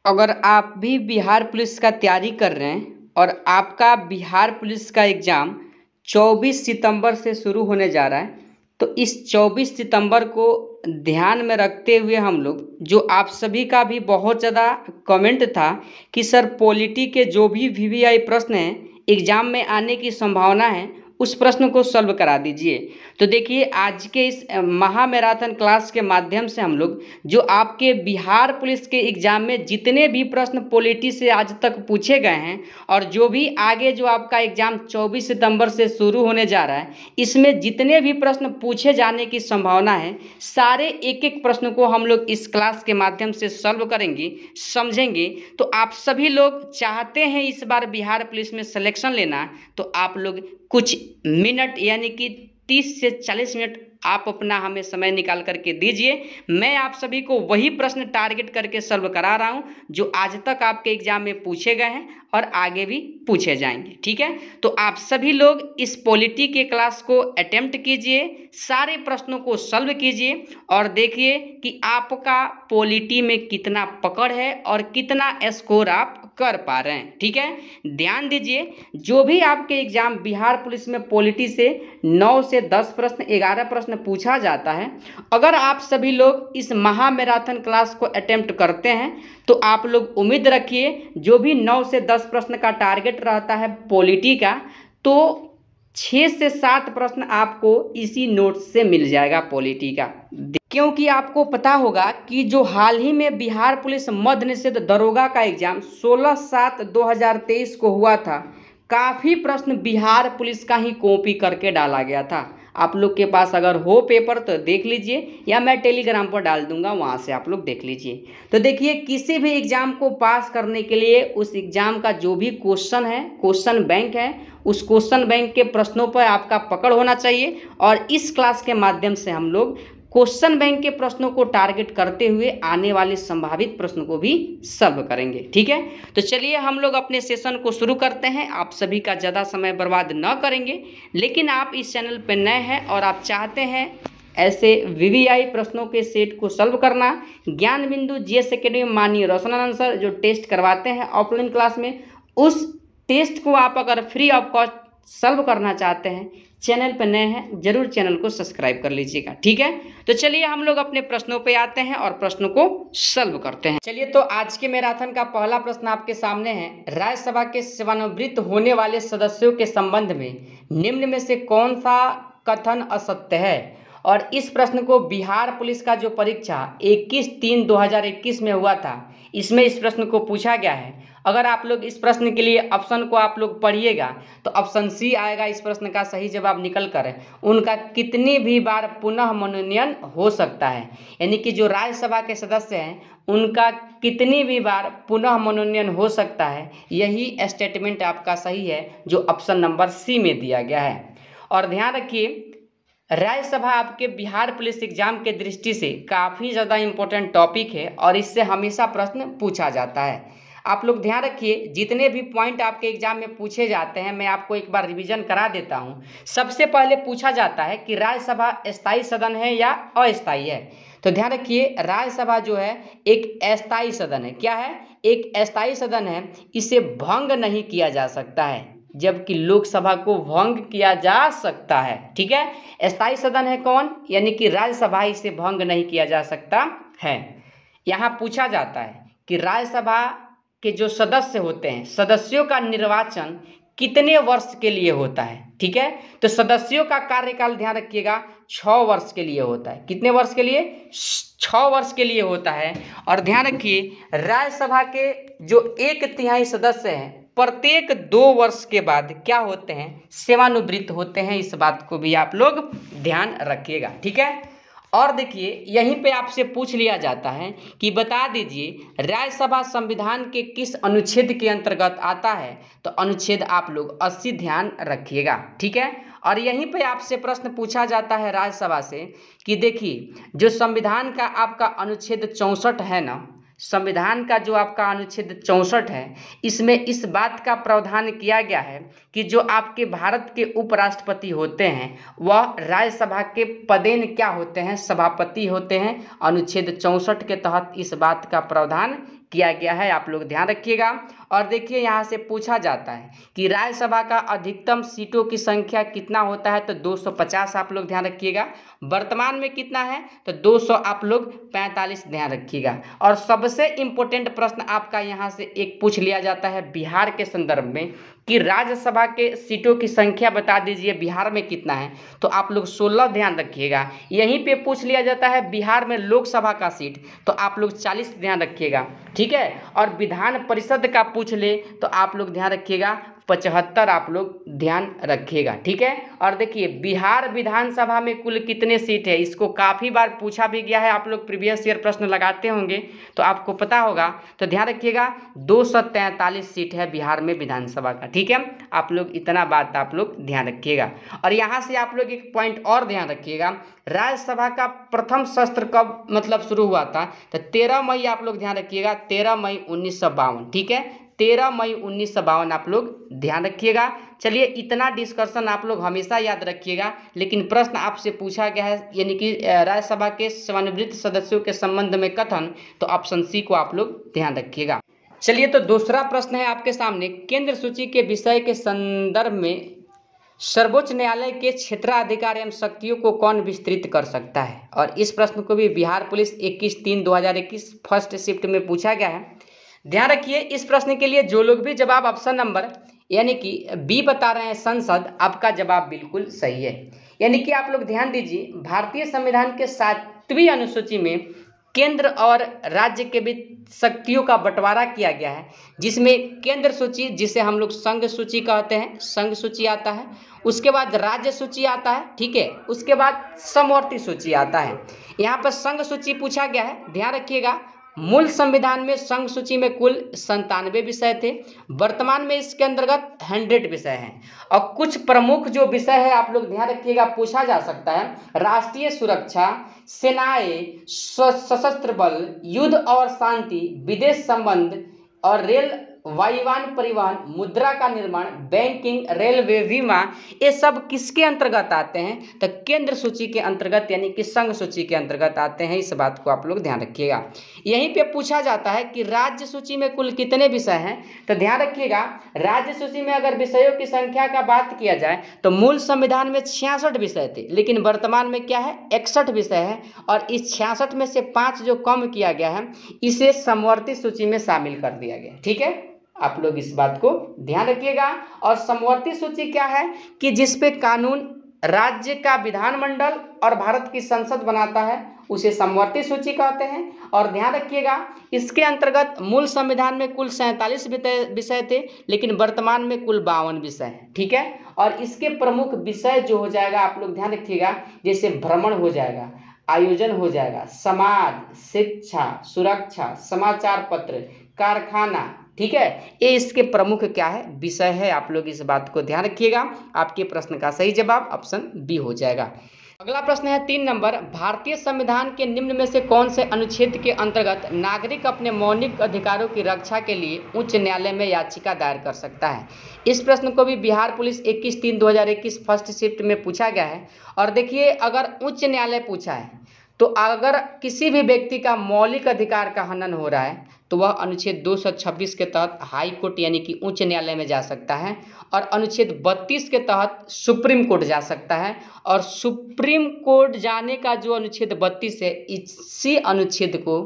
अगर आप भी बिहार पुलिस का तैयारी कर रहे हैं और आपका बिहार पुलिस का एग्ज़ाम 24 सितंबर से शुरू होने जा रहा है, तो इस 24 सितंबर को ध्यान में रखते हुए हम लोग, जो आप सभी का भी बहुत ज़्यादा कमेंट था कि सर पॉलिटी के जो भी वीवीआई प्रश्न हैं एग्ज़ाम में आने की संभावना है, उस प्रश्न को सॉल्व करा दीजिए। तो देखिए, आज के इस महा मैराथन क्लास के माध्यम से हम लोग जो आपके बिहार पुलिस के एग्ज़ाम में जितने भी प्रश्न पॉलिटी से आज तक पूछे गए हैं और जो भी आगे जो आपका एग्ज़ाम 24 सितंबर से शुरू होने जा रहा है, इसमें जितने भी प्रश्न पूछे जाने की संभावना है, सारे एक एक प्रश्न को हम लोग इस क्लास के माध्यम से सॉल्व करेंगे, समझेंगे। तो आप सभी लोग चाहते हैं इस बार बिहार पुलिस में सिलेक्शन लेना, तो आप लोग कुछ मिनट यानी कि 30 से 40 मिनट आप अपना हमें समय निकाल करके दीजिए। मैं आप सभी को वही प्रश्न टारगेट करके सॉल्व करा रहा हूं जो आज तक आपके एग्जाम में पूछे गए हैं और आगे भी पूछे जाएंगे। ठीक है, तो आप सभी लोग इस पॉलिटी के क्लास को अटेम्प्ट कीजिए, सारे प्रश्नों को सॉल्व कीजिए और देखिए कि आपका पॉलिटी में कितना पकड़ है और कितना स्कोर आप कर पा रहे हैं। ठीक है, ध्यान दीजिए, जो भी आपके एग्जाम बिहार पुलिस में पॉलिटी से 9 से 10 प्रश्न 11 प्रश्न पूछा जाता है, अगर आप सभी लोग इस महा मैराथन क्लास को अटेम्प्ट करते हैं तो आप लोग उम्मीद रखिए जो भी 9 से 10 प्रश्न का टारगेट रहता है पॉलिटी का, तो 6 से 7 प्रश्न आपको इसी नोट से मिल जाएगा पॉलिटी का। क्योंकि आपको पता होगा कि जो हाल ही में बिहार पुलिस मद्य निषेध दरोगा का एग्जाम 16/7/2023 को हुआ था, काफ़ी प्रश्न बिहार पुलिस का ही कॉपी करके डाला गया था। आप लोग के पास अगर हो पेपर तो देख लीजिए, या मैं टेलीग्राम पर डाल दूंगा, वहाँ से आप लोग देख लीजिए। तो देखिए, किसी भी एग्ज़ाम को पास करने के लिए उस एग्ज़ाम का जो भी क्वेश्चन है, क्वेश्चन बैंक है, उस क्वेश्चन बैंक के प्रश्नों पर आपका पकड़ होना चाहिए। और इस क्लास के माध्यम से हम लोग क्वेश्चन बैंक के प्रश्नों को टारगेट करते हुए आने वाले संभावित प्रश्नों को भी सॉल्व करेंगे। ठीक है, तो चलिए हम लोग अपने सेशन को शुरू करते हैं। आप सभी का ज़्यादा समय बर्बाद न करेंगे, लेकिन आप इस चैनल पर नए हैं और आप चाहते हैं ऐसे वीवीआई प्रश्नों के सेट को सॉल्व करना, ज्ञान बिंदु जीएस एकेडमी माननीय रोशनानंद सर जो टेस्ट करवाते हैं ऑफलाइन क्लास में, उस टेस्ट को आप अगर फ्री ऑफ कॉस्ट सॉल्व करना चाहते हैं, चैनल पर नए हैं, जरूर चैनल को सब्सक्राइब कर लीजिएगा। ठीक है, तो चलिए हम लोग अपने प्रश्नों पे आते हैं और प्रश्नों को सॉल्व करते हैं। चलिए, तो आज के मैराथन का पहला प्रश्न आपके सामने है। राज्यसभा के सेवानिवृत्त होने वाले सदस्यों के संबंध में निम्न में से कौन सा कथन असत्य है? और इस प्रश्न को बिहार पुलिस का जो परीक्षा 21/3/2021 में हुआ था, इसमें इस प्रश्न को पूछा गया है। अगर आप लोग इस प्रश्न के लिए ऑप्शन को आप लोग पढ़िएगा तो ऑप्शन सी आएगा इस प्रश्न का सही जवाब निकल कर, उनका कितनी भी बार पुनः मनोनयन हो सकता है। यानी कि जो राज्यसभा के सदस्य हैं उनका कितनी भी बार पुनः मनोनयन हो सकता है, यही स्टेटमेंट आपका सही है जो ऑप्शन नंबर सी में दिया गया है। और ध्यान रखिए, राज्यसभा आपके बिहार पुलिस एग्जाम के दृष्टि से काफ़ी ज़्यादा इम्पोर्टेंट टॉपिक है और इससे हमेशा प्रश्न पूछा जाता है। आप लोग ध्यान रखिए, जितने भी पॉइंट आपके एग्जाम में पूछे जाते हैं मैं आपको एक बार रिवीजन करा देता हूं। सबसे पहले पूछा जाता है कि राज्यसभा स्थायी सदन है या अस्थायी है। तो ध्यान रखिए, राज्यसभा जो है एक अस्थायी सदन है। क्या है? एक अस्थायी सदन है, इसे भंग नहीं किया जा सकता है, जबकि लोकसभा को भंग किया जा सकता है। ठीक है, अस्थायी सदन है कौन? यानी कि राज्यसभा, इसे भंग नहीं किया जा सकता है। यहाँ पूछा जाता है कि राज्यसभा के जो सदस्य होते हैं, सदस्यों का निर्वाचन कितने वर्ष के लिए होता है? ठीक है, तो सदस्यों का कार्यकाल ध्यान रखिएगा 6 वर्ष के लिए होता है। कितने वर्ष के लिए? 6 वर्ष के लिए होता है। और ध्यान रखिए, राज्यसभा के जो 1/3 सदस्य हैं प्रत्येक 2 वर्ष के बाद क्या होते हैं? सेवानिवृत्त होते हैं। इस बात को भी आप लोग ध्यान रखिएगा। ठीक है, और देखिए यहीं पे आपसे पूछ लिया जाता है कि बता दीजिए राज्यसभा संविधान के किस अनुच्छेद के अंतर्गत आता है? तो अनुच्छेद आप लोग 80 ध्यान रखिएगा। ठीक है, और यहीं पे आपसे प्रश्न पूछा जाता है राज्यसभा से कि देखिए जो संविधान का आपका अनुच्छेद 64 है ना, संविधान का जो आपका अनुच्छेद 64 है, इसमें इस बात का प्रावधान किया गया है कि जो आपके भारत के उपराष्ट्रपति होते हैं वह राज्यसभा के पदेन क्या होते हैं? सभापति होते हैं। अनुच्छेद 64 के तहत इस बात का प्रावधान किया गया है, आप लोग ध्यान रखिएगा। और देखिए यहाँ से पूछा जाता है कि राज्यसभा का अधिकतम सीटों की संख्या कितना होता है, तो 250 आप लोग ध्यान रखिएगा। वर्तमान में कितना है, तो 200 आप लोग 45 ध्यान रखिएगा। और सबसे इम्पोर्टेंट प्रश्न आपका यहाँ से एक पूछ लिया जाता है बिहार के संदर्भ में कि राज्यसभा के सीटों की संख्या बता दीजिए बिहार में कितना है, तो आप लोग 16 ध्यान रखिएगा। यहीं पे पूछ लिया जाता है बिहार में लोकसभा का सीट, तो आप लोग 40 ध्यान रखिएगा, ठीक है। और विधान परिषद का पूछ ले तो आप लोग ध्यान रखिएगा 75 आप लोग ध्यान रखिएगा, ठीक है। और देखिए बिहार विधानसभा में कुल कितने सीट है, इसको काफ़ी बार पूछा भी गया है, आप लोग प्रीवियस ईयर प्रश्न लगाते होंगे तो आपको पता होगा। तो ध्यान रखिएगा 243 सीट है बिहार में विधानसभा का, ठीक है। आप लोग इतना बात आप लोग ध्यान रखिएगा। और यहाँ से आप लोग एक पॉइंट और ध्यान रखिएगा, राज्यसभा का प्रथम सत्र कब मतलब शुरू हुआ था, तो 13 मई आप लोग ध्यान रखिएगा, 13 मई 1952, ठीक है। 13 मई 1952 आप लोग ध्यान रखिएगा। चलिए इतना डिस्कशन आप लोग हमेशा याद रखिएगा, लेकिन प्रश्न आपसे पूछा गया है यानी कि राज्यसभा के सेवानिवृत्त सदस्यों के संबंध में कथन, तो ऑप्शन सी को आप लोग ध्यान रखिएगा। चलिए तो दूसरा प्रश्न है आपके सामने, केंद्र सूची के विषय के संदर्भ में सर्वोच्च न्यायालय के क्षेत्राधिकार एवं शक्तियों को कौन विस्तृत कर सकता है। और इस प्रश्न को भी बिहार पुलिस 21/3/2021 फर्स्ट शिफ्ट में पूछा गया है। ध्यान रखिए इस प्रश्न के लिए जो लोग भी जवाब ऑप्शन नंबर यानी कि बी बता रहे हैं संसद, आपका जवाब बिल्कुल सही है। यानी कि आप लोग ध्यान दीजिए भारतीय संविधान के 7वीं अनुसूची में केंद्र और राज्य के बीच शक्तियों का बंटवारा किया गया है, जिसमें केंद्र सूची जिसे हम लोग संघ सूची कहते हैं, संघ सूची आता है, उसके बाद राज्य सूची आता है, ठीक है, उसके बाद समवर्ती सूची आता है। यहाँ पर संघ सूची पूछा गया है, ध्यान रखिएगा। मूल संविधान में संघ सूची में कुल 97 विषय थे, वर्तमान में इसके अंतर्गत 100 विषय हैं। और कुछ प्रमुख जो विषय है आप लोग ध्यान रखिएगा पूछा जा सकता है, राष्ट्रीय सुरक्षा, सेनाएं, सशस्त्र बल, युद्ध और शांति, विदेश संबंध और रेल वायुयान परिवहन, मुद्रा का निर्माण, बैंकिंग, रेलवे, बीमा, ये सब किसके अंतर्गत आते हैं, तो केंद्र सूची के अंतर्गत यानी कि संघ सूची के अंतर्गत आते हैं। इस बात को आप लोग ध्यान रखिएगा। यहीं पे पूछा जाता है कि राज्य सूची में कुल कितने विषय हैं, तो ध्यान रखिएगा राज्य सूची में अगर विषयों की संख्या का बात किया जाए तो मूल संविधान में 66 विषय थे, लेकिन वर्तमान में क्या है 61 विषय है। और इस 66 में से 5 जो कम किया गया है इसे समवर्ती सूची में शामिल कर दिया गया, ठीक है। आप लोग इस बात को ध्यान रखिएगा। और समवर्ती सूची क्या है कि जिसपे कानून राज्य का विधानमंडल और भारत की संसद बनाता है उसे समवर्ती सूची कहते हैं। और ध्यान रखिएगा इसके अंतर्गत मूल संविधान में कुल 47 विषय थे, लेकिन वर्तमान में कुल 52 विषय हैं, ठीक है। और इसके प्रमुख विषय जो हो जाएगा आप लोग ध्यान रखिएगा, जैसे भ्रमण हो जाएगा, आयोजन हो जाएगा, समाज, शिक्षा, सुरक्षा, समाचार पत्र, कारखाना, ठीक है। ये इसके प्रमुख क्या है विषय है, आप लोग इस बात को ध्यान रखिएगा। आपके प्रश्न का सही जवाब ऑप्शन बी हो जाएगा। अगला प्रश्न है 3 नंबर, भारतीय संविधान के निम्न में से कौन से अनुच्छेद के अंतर्गत नागरिक अपने मौलिक अधिकारों की रक्षा के लिए उच्च न्यायालय में याचिका दायर कर सकता है। इस प्रश्न को भी बिहार पुलिस 21/3/2021 फर्स्ट शिफ्ट में पूछा गया है। और देखिए अगर उच्च न्यायालय पूछा है तो अगर किसी भी व्यक्ति का मौलिक अधिकार का हनन हो रहा है तो वह अनुच्छेद 226 के तहत हाई कोर्ट यानी कि उच्च न्यायालय में जा सकता है, और अनुच्छेद 32 के तहत सुप्रीम कोर्ट जा सकता है। और सुप्रीम कोर्ट जाने का जो अनुच्छेद 32 है, इसी अनुच्छेद को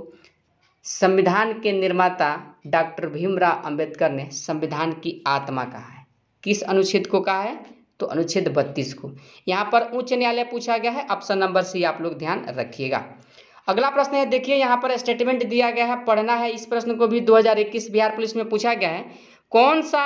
संविधान के निर्माता डॉक्टर भीमराव अंबेडकर ने संविधान की आत्मा कहा है। किस अनुच्छेद को कहा है, तो अनुच्छेद 32 को। यहाँ पर उच्च न्यायालय पूछा गया है, ऑप्शन नंबर सी आप लोग ध्यान रखिएगा। अगला प्रश्न है, देखिए यहाँ पर स्टेटमेंट दिया गया है, पढ़ना है। इस प्रश्न को भी 2021 बिहार पुलिस में पूछा गया है, कौन सा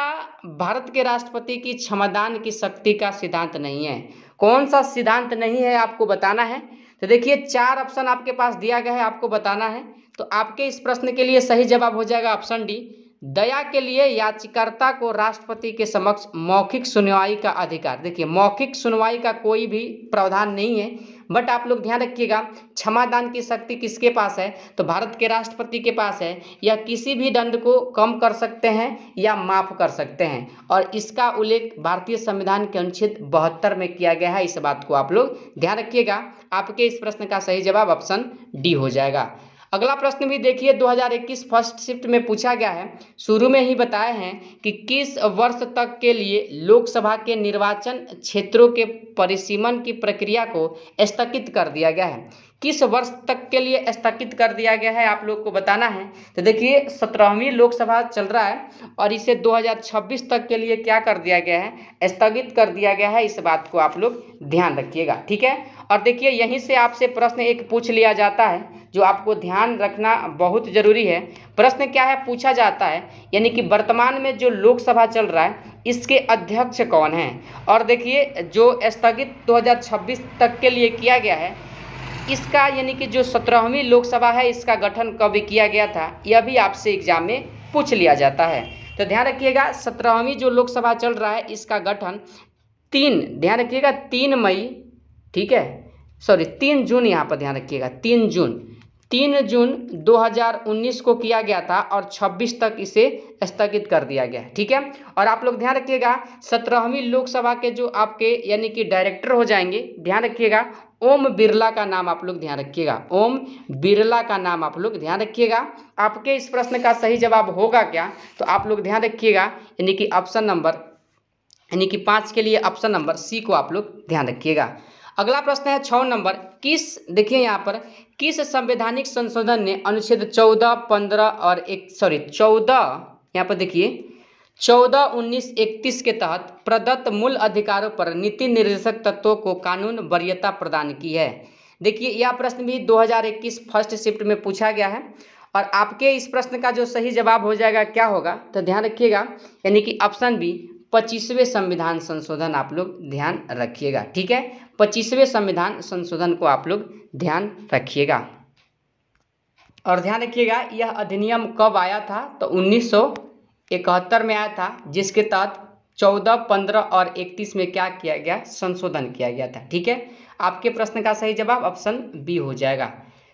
भारत के राष्ट्रपति की क्षमादान की शक्ति का सिद्धांत नहीं है। कौन सा सिद्धांत नहीं है आपको बताना है। तो देखिए 4 ऑप्शन आपके पास दिया गया है, आपको बताना है। तो आपके इस प्रश्न के लिए सही जवाब हो जाएगा ऑप्शन डी, दया के लिए याचिकाकर्ता को राष्ट्रपति के समक्ष मौखिक सुनवाई का अधिकार। देखिए मौखिक सुनवाई का कोई भी प्रावधान नहीं है, बट आप लोग ध्यान रखिएगा क्षमादान की शक्ति किसके पास है, तो भारत के राष्ट्रपति के पास है। या किसी भी दंड को कम कर सकते हैं या माफ़ कर सकते हैं, और इसका उल्लेख भारतीय संविधान के अनुच्छेद 72 में किया गया है। इस बात को आप लोग ध्यान रखिएगा। आपके इस प्रश्न का सही जवाब ऑप्शन डी हो जाएगा। अगला प्रश्न भी देखिए 2021 फर्स्ट शिफ्ट में पूछा गया है। शुरू में ही बताए हैं कि किस वर्ष तक के लिए लोकसभा के निर्वाचन क्षेत्रों के परिसीमन की प्रक्रिया को स्थगित कर दिया गया है। किस वर्ष तक के लिए स्थगित कर दिया गया है आप लोग को बताना है। तो देखिए 17वीं लोकसभा चल रहा है और इसे 2026 तक के लिए क्या कर दिया गया है, स्थगित कर दिया गया है। इस बात को आप लोग ध्यान रखिएगा, ठीक है। और देखिए यहीं से आपसे प्रश्न एक पूछ लिया जाता है जो आपको ध्यान रखना बहुत ज़रूरी है। प्रश्न क्या है पूछा जाता है, यानी कि वर्तमान में जो लोकसभा चल रहा है इसके अध्यक्ष कौन हैं। और देखिए जो स्थगित 2026 तक के लिए किया गया है इसका, यानी कि जो 17वीं लोकसभा है इसका गठन कब किया गया था, यह भी आपसे एग्जाम में पूछ लिया जाता है। तो ध्यान रखिएगा 17वीं जो लोकसभा चल रहा है इसका गठन 3 मई, ठीक है, सॉरी 3 जून, यहाँ पर ध्यान रखिएगा 3 जून 2019 को किया गया था और 26 तक इसे स्थगित कर दिया गया, ठीक है। और आप लोग ध्यान रखिएगा 17वीं लोकसभा के जो आपके यानी कि डायरेक्टर हो जाएंगे, ध्यान रखिएगा ओम बिरला का नाम आप लोग ध्यान रखिएगा, ओम बिरला का नाम आप लोग ध्यान रखिएगा। आपके इस प्रश्न का सही जवाब होगा क्या, तो आप लोग ध्यान रखिएगा यानी कि ऑप्शन नंबर, यानी कि 5 के लिए ऑप्शन नंबर सी को आप लोग ध्यान रखिएगा। अगला प्रश्न है 6 नंबर, देखिए यहाँ पर किस संवैधानिक संशोधन ने अनुच्छेद 14, 15 और 14, यहाँ पर देखिए 14, 19, 31 के तहत प्रदत्त मूल अधिकारों पर नीति निर्देशक तत्वों को कानून वरीयता प्रदान की है। देखिए यह प्रश्न भी 2021 फर्स्ट शिफ्ट में पूछा गया है और आपके इस प्रश्न का जो सही जवाब हो जाएगा क्या होगा, तो ध्यान रखिएगा यानी कि ऑप्शन बी 25वें संविधान संशोधन आप लोग ध्यान रखिएगा, ठीक है। 25वें संविधान संशोधन को आप लोग ध्यान रखिएगा। और ध्यान रखिएगा यह अधिनियम कब आया था, तो 1971 में आया था, जिसके तहत 14, 15 और 31 में क्या किया गया, संशोधन किया गया था, ठीक है। आपके प्रश्न का सही जवाब ऑप्शन बी हो जाएगा।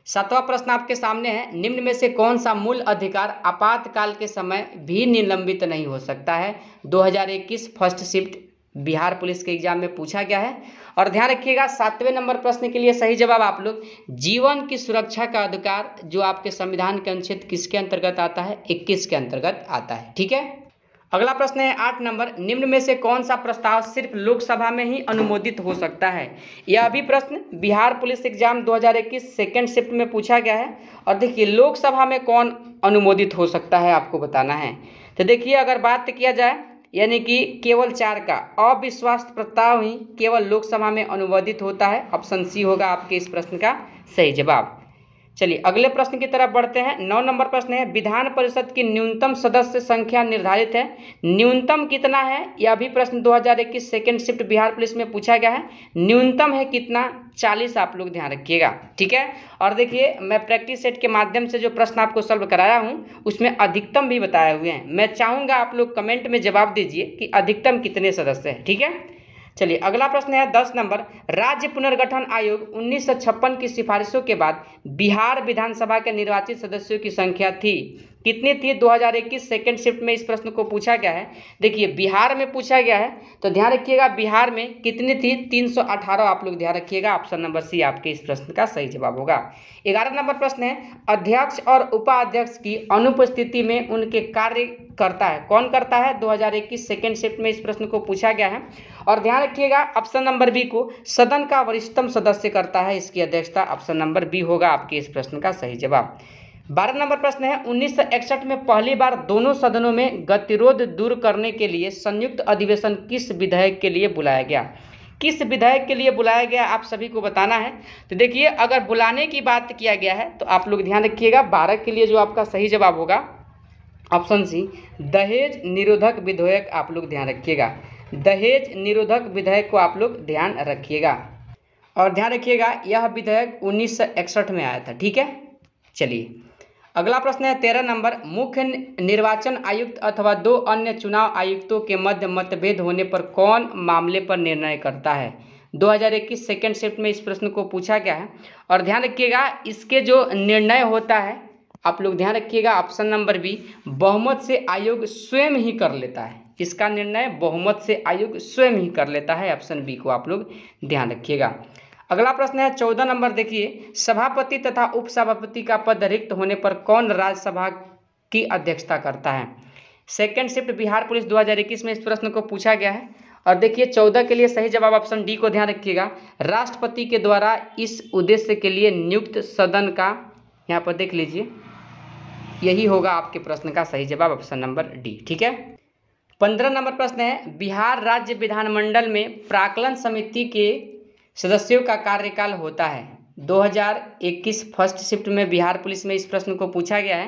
7वां प्रश्न आपके सामने है, निम्न में से कौन सा मूल अधिकार आपातकाल के समय भी निलंबित नहीं हो सकता है। 2021 फर्स्ट शिफ्ट बिहार पुलिस के एग्जाम में पूछा गया है। और ध्यान रखिएगा 7वें नंबर प्रश्न के लिए सही जवाब आप लोग जीवन की सुरक्षा का अधिकार जो आपके संविधान के अनुच्छेद किसके अंतर्गत आता है, 21 के अंतर्गत आता है, ठीक है। अगला प्रश्न है 8 नंबर, निम्न में से कौन सा प्रस्ताव सिर्फ लोकसभा में ही अनुमोदित हो सकता है। यह भी प्रश्न Bihar police exam 2021 second shift में पूछा गया है। और देखिए लोकसभा में कौन अनुमोदित हो सकता है आपको बताना है। तो देखिए अगर बात किया जाए यानी कि केवल 4 का अविश्वास प्रस्ताव ही केवल लोकसभा में अनुमोदित होता है, ऑप्शन सी होगा आपके इस प्रश्न का सही जवाब। चलिए अगले प्रश्न की तरफ बढ़ते हैं। 9 नंबर प्रश्न है, विधान परिषद की न्यूनतम सदस्य संख्या निर्धारित है, न्यूनतम कितना है। यह भी प्रश्न 2021 सेकेंड शिफ्ट बिहार पुलिस में पूछा गया है। न्यूनतम है कितना, 40 आप लोग ध्यान रखिएगा, ठीक है। और देखिए मैं प्रैक्टिस सेट के माध्यम से जो प्रश्न आपको सॉल्व कराया हूँ उसमें अधिकतम भी बताए हुए हैं। मैं चाहूँगा आप लोग कमेंट में जवाब दीजिए कि अधिकतम कितने सदस्य हैं, ठीक है। चलिए अगला प्रश्न है 10 नंबर, राज्य पुनर्गठन आयोग 1956 की सिफारिशों के बाद बिहार विधानसभा के निर्वाचित सदस्यों की संख्या थी कितनी थी। 2021 सेकेंड शिफ्ट में इस प्रश्न को पूछा गया है। देखिए बिहार में पूछा गया है तो ध्यान रखिएगा बिहार में कितनी थी, 318 आप लोग ध्यान रखिएगा, ऑप्शन नंबर सी आपके इस प्रश्न का सही जवाब होगा। 11 नंबर प्रश्न है, अध्यक्ष और उपाध्यक्ष की अनुपस्थिति में उनके कार्य करता है, कौन करता है। 2021 सेकेंड शिफ्ट में इस प्रश्न को पूछा गया है। और ध्यान रखिएगा ऑप्शन नंबर बी को सदन का वरिष्ठतम सदस्य करता है, इसकी अध्यक्षता ऑप्शन नंबर बी होगा आपके इस प्रश्न का सही जवाब। 12 नंबर प्रश्न है, 1961 में पहली बार दोनों सदनों में गतिरोध दूर करने के लिए संयुक्त अधिवेशन किस विधेयक के लिए बुलाया गया। किस विधेयक के लिए बुलाया गया आप सभी को बताना है। तो देखिए अगर बुलाने की बात किया गया है तो आप लोग ध्यान रखिएगा 12 के लिए जो आपका सही जवाब होगा ऑप्शन सी दहेज निरोधक विधेयक आप लोग ध्यान रखिएगा, दहेज निरोधक विधेयक को आप लोग ध्यान रखिएगा। और ध्यान रखिएगा यह विधेयक 1961 में आया था, ठीक है। चलिए अगला प्रश्न है 13 नंबर, मुख्य निर्वाचन आयुक्त अथवा 2 अन्य चुनाव आयुक्तों के मध्य मतभेद होने पर कौन मामले पर निर्णय करता है। 2021 सेकेंड शिफ्ट में इस प्रश्न को पूछा गया है। और ध्यान रखिएगा इसके जो निर्णय होता है आप लोग ध्यान रखिएगा ऑप्शन नंबर बी बहुमत से आयोग स्वयं ही कर लेता है, इसका निर्णय बहुमत से आयोग स्वयं ही कर लेता है, ऑप्शन बी को आप लोग ध्यान रखिएगा। अगला प्रश्न है 14 नंबर, देखिए सभापति तथा उपसभापति का पद रिक्त होने पर कौन राज्यसभा की अध्यक्षता करता है। सेकेंड शिफ्ट बिहार पुलिस 2021 में इस प्रश्न को पूछा गया है। और देखिए 14 के लिए सही जवाब ऑप्शन डी को ध्यान रखिएगा, राष्ट्रपति के द्वारा इस उद्देश्य के लिए नियुक्त सदन का, यहाँ पर देख लीजिए, यही होगा आपके प्रश्न का सही जवाब ऑप्शन नंबर डी। ठीक है। 15 नंबर प्रश्न है, बिहार राज्य विधानमंडल में प्राक्कलन समिति के सदस्यों का कार्यकाल होता है। 2021 फर्स्ट शिफ्ट में बिहार पुलिस में इस प्रश्न को पूछा गया है।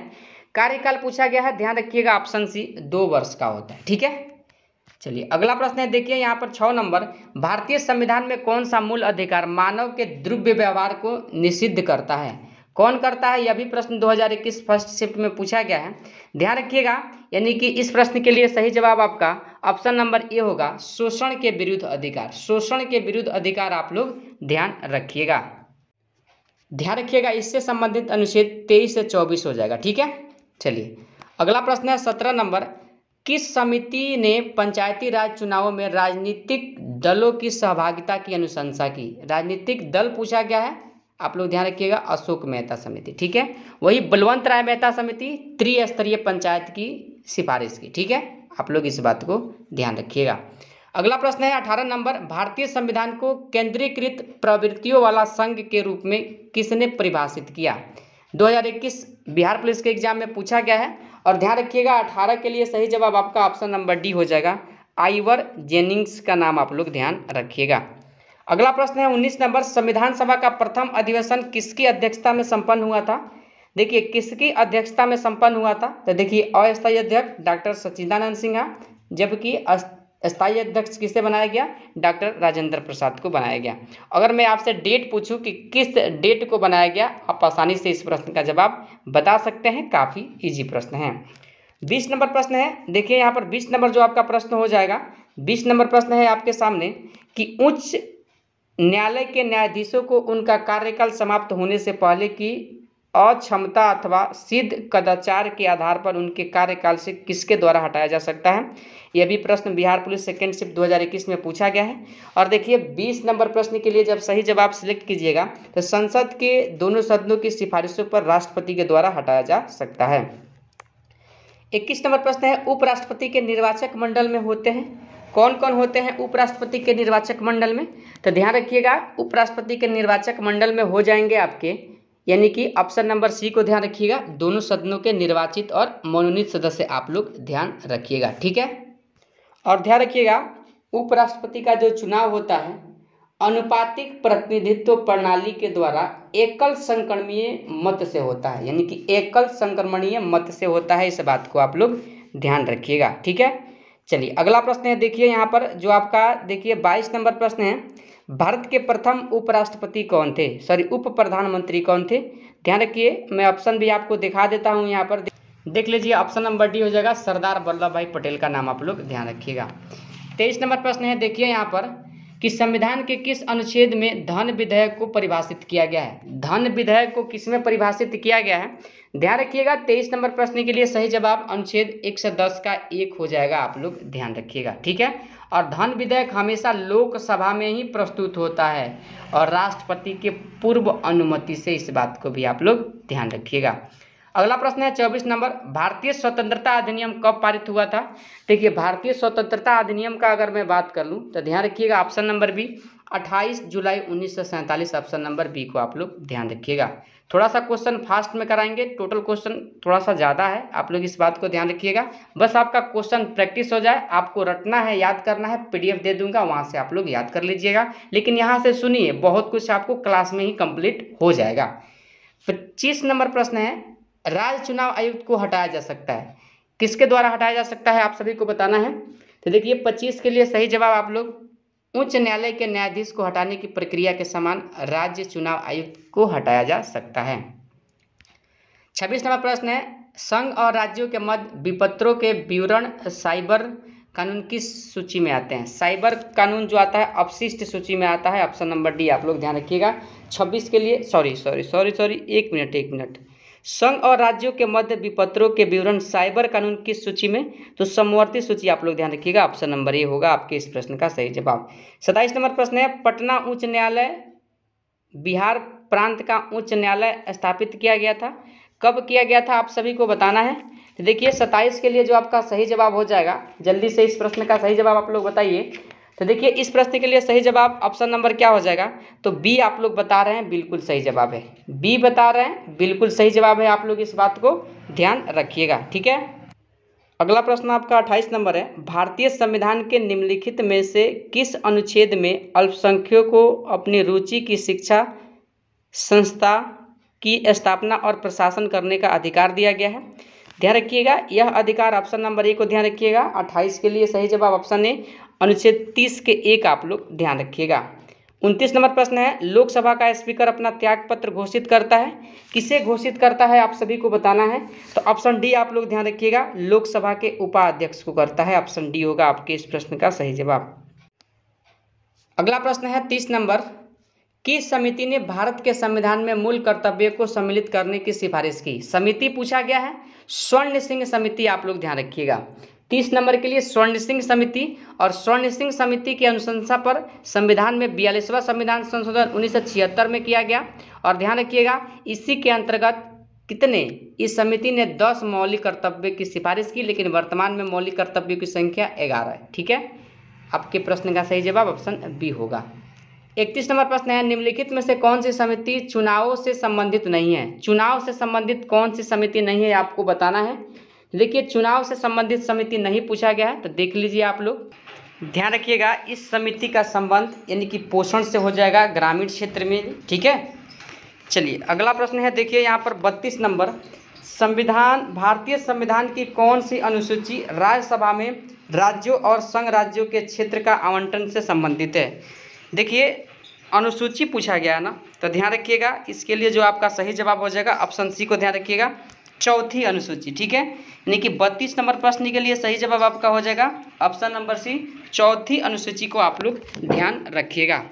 कार्यकाल पूछा गया है, ध्यान रखिएगा ऑप्शन सी 2 वर्ष का होता है। ठीक है। चलिए अगला प्रश्न है, देखिए यहाँ पर 6 नंबर, भारतीय संविधान में कौन सा मूल अधिकार मानव के द्रव्य व्यवहार को निषिद्ध करता है। कौन करता है, यह भी प्रश्न 2021 फर्स्ट शिफ्ट में पूछा गया है। ध्यान रखिएगा, यानी कि इस प्रश्न के लिए सही जवाब आपका ऑप्शन नंबर ए होगा, शोषण के विरुद्ध अधिकार। शोषण के विरुद्ध अधिकार आप लोग ध्यान रखिएगा। ध्यान रखिएगा, इससे संबंधित अनुच्छेद 23 से 24 हो जाएगा। ठीक है। चलिए अगला प्रश्न है 17 नंबर, किस समिति ने पंचायती राज चुनावों में राजनीतिक दलों की सहभागिता की अनुशंसा की। राजनीतिक दल पूछा गया है, आप लोग ध्यान रखिएगा, अशोक मेहता समिति। ठीक है। वही बलवंत राय मेहता समिति त्रिस्तरीय पंचायत की सिफारिश की। ठीक है, आप लोग इस बात को ध्यान रखिएगा। अगला प्रश्न है 18 नंबर, भारतीय संविधान को केंद्रीकृत प्रवृत्तियों वाला संघ के रूप में किसने परिभाषित किया। 2021 बिहार पुलिस के एग्जाम में पूछा गया है। और ध्यान रखिएगा 18 के लिए सही जवाब आपका ऑप्शन नंबर डी हो जाएगा, आइवर जेनिंग्स का नाम आप लोग ध्यान रखिएगा। अगला प्रश्न है 19 नंबर, संविधान सभा का प्रथम अधिवेशन किसकी अध्यक्षता में संपन्न हुआ था। देखिए किसकी अध्यक्षता में संपन्न हुआ था, तो देखिए अस्थायी अध्यक्ष डॉक्टर सच्चिदानंद सिन्हा, जबकि स्थायी अध्यक्ष किसे बनाया गया, डॉक्टर राजेंद्र प्रसाद को बनाया गया। अगर मैं आपसे डेट पूछूं कि किस डेट को बनाया गया, आप आसानी से इस प्रश्न का जवाब बता सकते हैं, काफ़ी इजी प्रश्न है। 20 नंबर प्रश्न है, देखिए यहाँ पर 20 नंबर जो आपका प्रश्न हो जाएगा, 20 नंबर प्रश्न है आपके सामने कि उच्च न्यायालय के न्यायाधीशों को उनका कार्यकाल समाप्त होने से पहले की अक्षमता अथवा सिद्ध कदाचार के आधार पर उनके कार्यकाल से किसके द्वारा हटाया जा सकता है। यह भी प्रश्न बिहार पुलिस सेकेंड शिफ्ट 2021 में पूछा गया है। और देखिए 20 नंबर प्रश्न के लिए जब सही जवाब सिलेक्ट कीजिएगा तो संसद के दोनों सदनों की सिफारिशों पर राष्ट्रपति के द्वारा हटाया जा सकता है। 21 नंबर प्रश्न है, उपराष्ट्रपति के निर्वाचक मंडल में होते हैं, कौन कौन होते हैं उपराष्ट्रपति के निर्वाचक मंडल में। तो ध्यान रखिएगा, उपराष्ट्रपति के निर्वाचक मंडल में हो जाएंगे आपके, यानी कि ऑप्शन नंबर सी को ध्यान रखिएगा, दोनों सदनों के निर्वाचित और मनोनीत सदस्य आप लोग ध्यान रखिएगा। ठीक है। और ध्यान रखिएगा उपराष्ट्रपति का जो चुनाव होता है अनुपातिक प्रतिनिधित्व प्रणाली के द्वारा एकल संक्रमणीय मत से होता है, यानी कि एकल संक्रमणीय मत से होता है, इस बात को आप लोग ध्यान रखिएगा। ठीक है। चलिए अगला प्रश्न है, देखिए यहाँ पर जो आपका देखिए 22 नंबर प्रश्न है, भारत के प्रथम उपराष्ट्रपति कौन थे, सॉरी उप प्रधानमंत्री कौन थे। ध्यान रखिए, मैं ऑप्शन भी आपको दिखा देता हूँ, यहाँ पर देख लीजिए, ऑप्शन नंबर डी हो जाएगा, सरदार वल्लभ भाई पटेल का नाम आप लोग ध्यान रखिएगा। 23 नंबर प्रश्न है, देखिए यहाँ पर कि संविधान के किस अनुच्छेद में धन विधेयक को परिभाषित किया गया है। धन विधेयक को किस में परिभाषित किया गया है, ध्यान रखिएगा। 23 नंबर प्रश्न के लिए सही जवाब अनुच्छेद 110 का 1 हो जाएगा, आप लोग ध्यान रखिएगा। ठीक है। और धन विधेयक हमेशा लोकसभा में ही प्रस्तुत होता है और राष्ट्रपति के पूर्व अनुमति से, इस बात को भी आप लोग ध्यान रखिएगा। अगला प्रश्न है 24 नंबर, भारतीय स्वतंत्रता अधिनियम कब पारित हुआ था। देखिए भारतीय स्वतंत्रता अधिनियम का अगर मैं बात कर लूँ तो ध्यान रखिएगा ऑप्शन नंबर बी 28 जुलाई 1947, ऑप्शन नंबर बी को आप लोग ध्यान रखिएगा। थोड़ा सा क्वेश्चन फास्ट में कराएंगे, टोटल क्वेश्चन थोड़ा सा ज़्यादा है, आप लोग इस बात को ध्यान रखिएगा। बस आपका क्वेश्चन प्रैक्टिस हो जाए, आपको रटना है, याद करना है, पीडीएफ दे दूंगा, वहाँ से आप लोग याद कर लीजिएगा। लेकिन यहाँ से सुनिए, बहुत कुछ आपको क्लास में ही कंप्लीट हो जाएगा। 25 नंबर प्रश्न है, राज्य चुनाव आयुक्त को हटाया जा सकता है, किसके द्वारा हटाया जा सकता है, आप सभी को बताना है। तो देखिए 25 के लिए सही जवाब आप लोग उच्च न्यायालय के न्यायाधीश को हटाने की प्रक्रिया के समान राज्य चुनाव आयुक्त को हटाया जा सकता है। 26 नंबर प्रश्न है, संघ और राज्यों के मध्य विपत्रों के विवरण साइबर कानून किस सूची में आते हैं। साइबर कानून जो आता है अपशिष्ट सूची में आता है, ऑप्शन नंबर डी आप लोग ध्यान रखिएगा। 26 के लिए सॉरी एक मिनट, संघ और राज्यों के मध्य विपत्रों के विवरण साइबर कानून किस सूची में, तो समवर्ती सूची आप लोग ध्यान रखिएगा, ऑप्शन नंबर ए होगा आपके इस प्रश्न का सही जवाब। 27 नंबर प्रश्न है, पटना उच्च न्यायालय बिहार प्रांत का उच्च न्यायालय स्थापित किया गया था? कब किया गया था आप सभी को बताना है। तो देखिए 27 के लिए जो आपका सही जवाब हो जाएगा, जल्दी से इस प्रश्न का सही जवाब आप लोग बताइए। तो देखिए इस प्रश्न के लिए सही जवाब ऑप्शन नंबर क्या हो जाएगा, तो बी आप लोग बता रहे हैं, बिल्कुल सही जवाब है। बी बता रहे हैं, बिल्कुल सही जवाब है। आप लोग इस बात को ध्यान रखिएगा, ठीक है। अगला प्रश्न आपका 28 नंबर है, भारतीय संविधान के निम्नलिखित में से किस अनुच्छेद में अल्पसंख्यकों को अपनी रुचि की शिक्षा संस्था की स्थापना और प्रशासन करने का अधिकार दिया गया है? ध्यान रखिएगा, यह अधिकार ऑप्शन नंबर ए को ध्यान रखिएगा। 28 के लिए सही जवाब ऑप्शन ए, अनुच्छेद 30 के 1 आप लोग ध्यान रखिएगा। 29 नंबर प्रश्न है, लोकसभा का स्पीकर अपना त्याग पत्र घोषित करता है, किसे घोषित करता है आप सभी को बताना है। तो ऑप्शन डी आप लोग ध्यान रखिएगा, लोकसभा के उपाध्यक्ष को करता है। ऑप्शन डी होगा आपके इस प्रश्न का सही जवाब। अगला प्रश्न है 30 नंबर, किस समिति ने भारत के संविधान में मूल कर्तव्य को सम्मिलित करने की सिफारिश की? समिति पूछा गया है, स्वर्ण सिंह समिति आप लोग ध्यान रखिएगा। 30 नंबर के लिए स्वर्ण सिंह समिति, और स्वर्ण सिंह समिति की अनुशंसा पर संविधान में 42वां संविधान संशोधन 1976 में किया गया। और ध्यान रखिएगा इसी के अंतर्गत इस समिति ने 10 मौलिक कर्तव्य की सिफारिश की, लेकिन वर्तमान में मौलिक कर्तव्यों की संख्या 11 है, ठीक है। आपके प्रश्न का सही जवाब ऑप्शन बी होगा। 31 नंबर प्रश्न है, निम्नलिखित में से कौन सी समिति चुनावों से संबंधित नहीं है? चुनाव से संबंधित कौन सी समिति नहीं है आपको बताना है। देखिए चुनाव से संबंधित समिति नहीं पूछा गया है, तो देख लीजिए आप लोग, ध्यान रखिएगा इस समिति का संबंध यानी कि पोषण से हो जाएगा ग्रामीण क्षेत्र में, ठीक है। चलिए अगला प्रश्न है, देखिए यहाँ पर 32 नंबर, भारतीय संविधान की कौन सी अनुसूची राज्यसभा में राज्यों और संघ राज्यों के क्षेत्र का आवंटन से संबंधित है? देखिए अनुसूची पूछा गया है ना, तो ध्यान रखिएगा इसके लिए जो आपका सही जवाब हो जाएगा ऑप्शन सी को ध्यान रखिएगा, चौथी अनुसूची, ठीक है। यानी कि 32 नंबर प्रश्न के लिए सही जवाब आपका हो जाएगा ऑप्शन नंबर सी, चौथी अनुसूची को आप लोग ध्यान रखिएगा।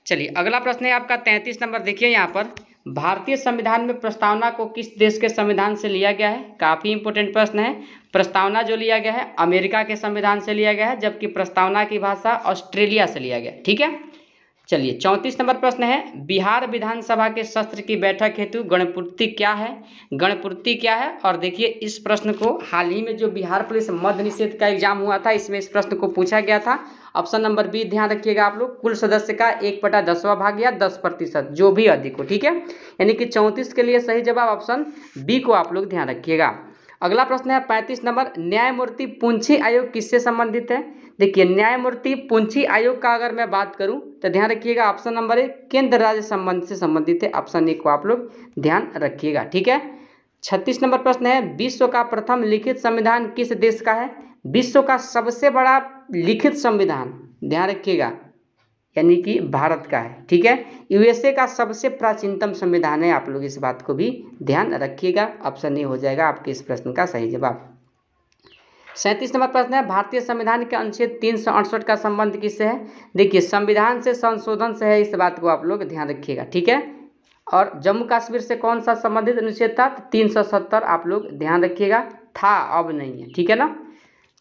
चलिए अगला प्रश्न है आपका 33 नंबर, देखिए यहाँ पर भारतीय संविधान में प्रस्तावना को किस देश के संविधान से लिया गया है? काफ़ी इंपॉर्टेंट प्रश्न है। प्रस्तावना जो लिया गया है अमेरिका के संविधान से लिया गया है, जबकि प्रस्तावना की भाषा ऑस्ट्रेलिया से लिया गया, ठीक है। चलिए 34 नंबर प्रश्न है, बिहार विधानसभा के सत्र की बैठक हेतु गणपूर्ति क्या है? गणपूर्ति क्या है? और देखिए इस प्रश्न को हाल ही में जो बिहार पुलिस मद्य निषेध का एग्जाम हुआ था, इसमें इस प्रश्न को पूछा गया था। ऑप्शन नंबर बी ध्यान रखिएगा आप लोग, कुल सदस्य का 1/10वां भाग या 10%, जो भी अधिक हो, ठीक है। यानी कि 34 के लिए सही जवाब ऑप्शन बी को आप लोग ध्यान रखिएगा। अगला प्रश्न है 35 नंबर, न्यायमूर्ति पुंछी आयोग किससे संबंधित है? देखिए न्यायमूर्ति पुंछी आयोग का अगर मैं बात करूं तो ध्यान रखिएगा ऑप्शन नंबर ए, केंद्र राज्य संबंध से संबंधित है। ऑप्शन ए को आप लोग ध्यान रखिएगा, ठीक है। 36 नंबर प्रश्न है, विश्व का प्रथम लिखित संविधान किस देश का है? विश्व का सबसे बड़ा लिखित संविधान ध्यान रखिएगा यानी कि भारत का है, ठीक है। यूएसए का सबसे प्राचीनतम संविधान है, आप लोग इस बात को भी ध्यान रखिएगा। ऑप्शन ए हो जाएगा आपके इस प्रश्न का सही जवाब। 37 नंबर प्रश्न है, भारतीय संविधान के अनुच्छेद 368 का संबंध किससे है? देखिए संविधान से संशोधन से है, इस बात को आप लोग ध्यान रखिएगा, ठीक है। और जम्मू कश्मीर से कौन सा संबंधित अनुच्छेद था? 370 आप लोग ध्यान रखिएगा, था अब नहीं है, ठीक है ना।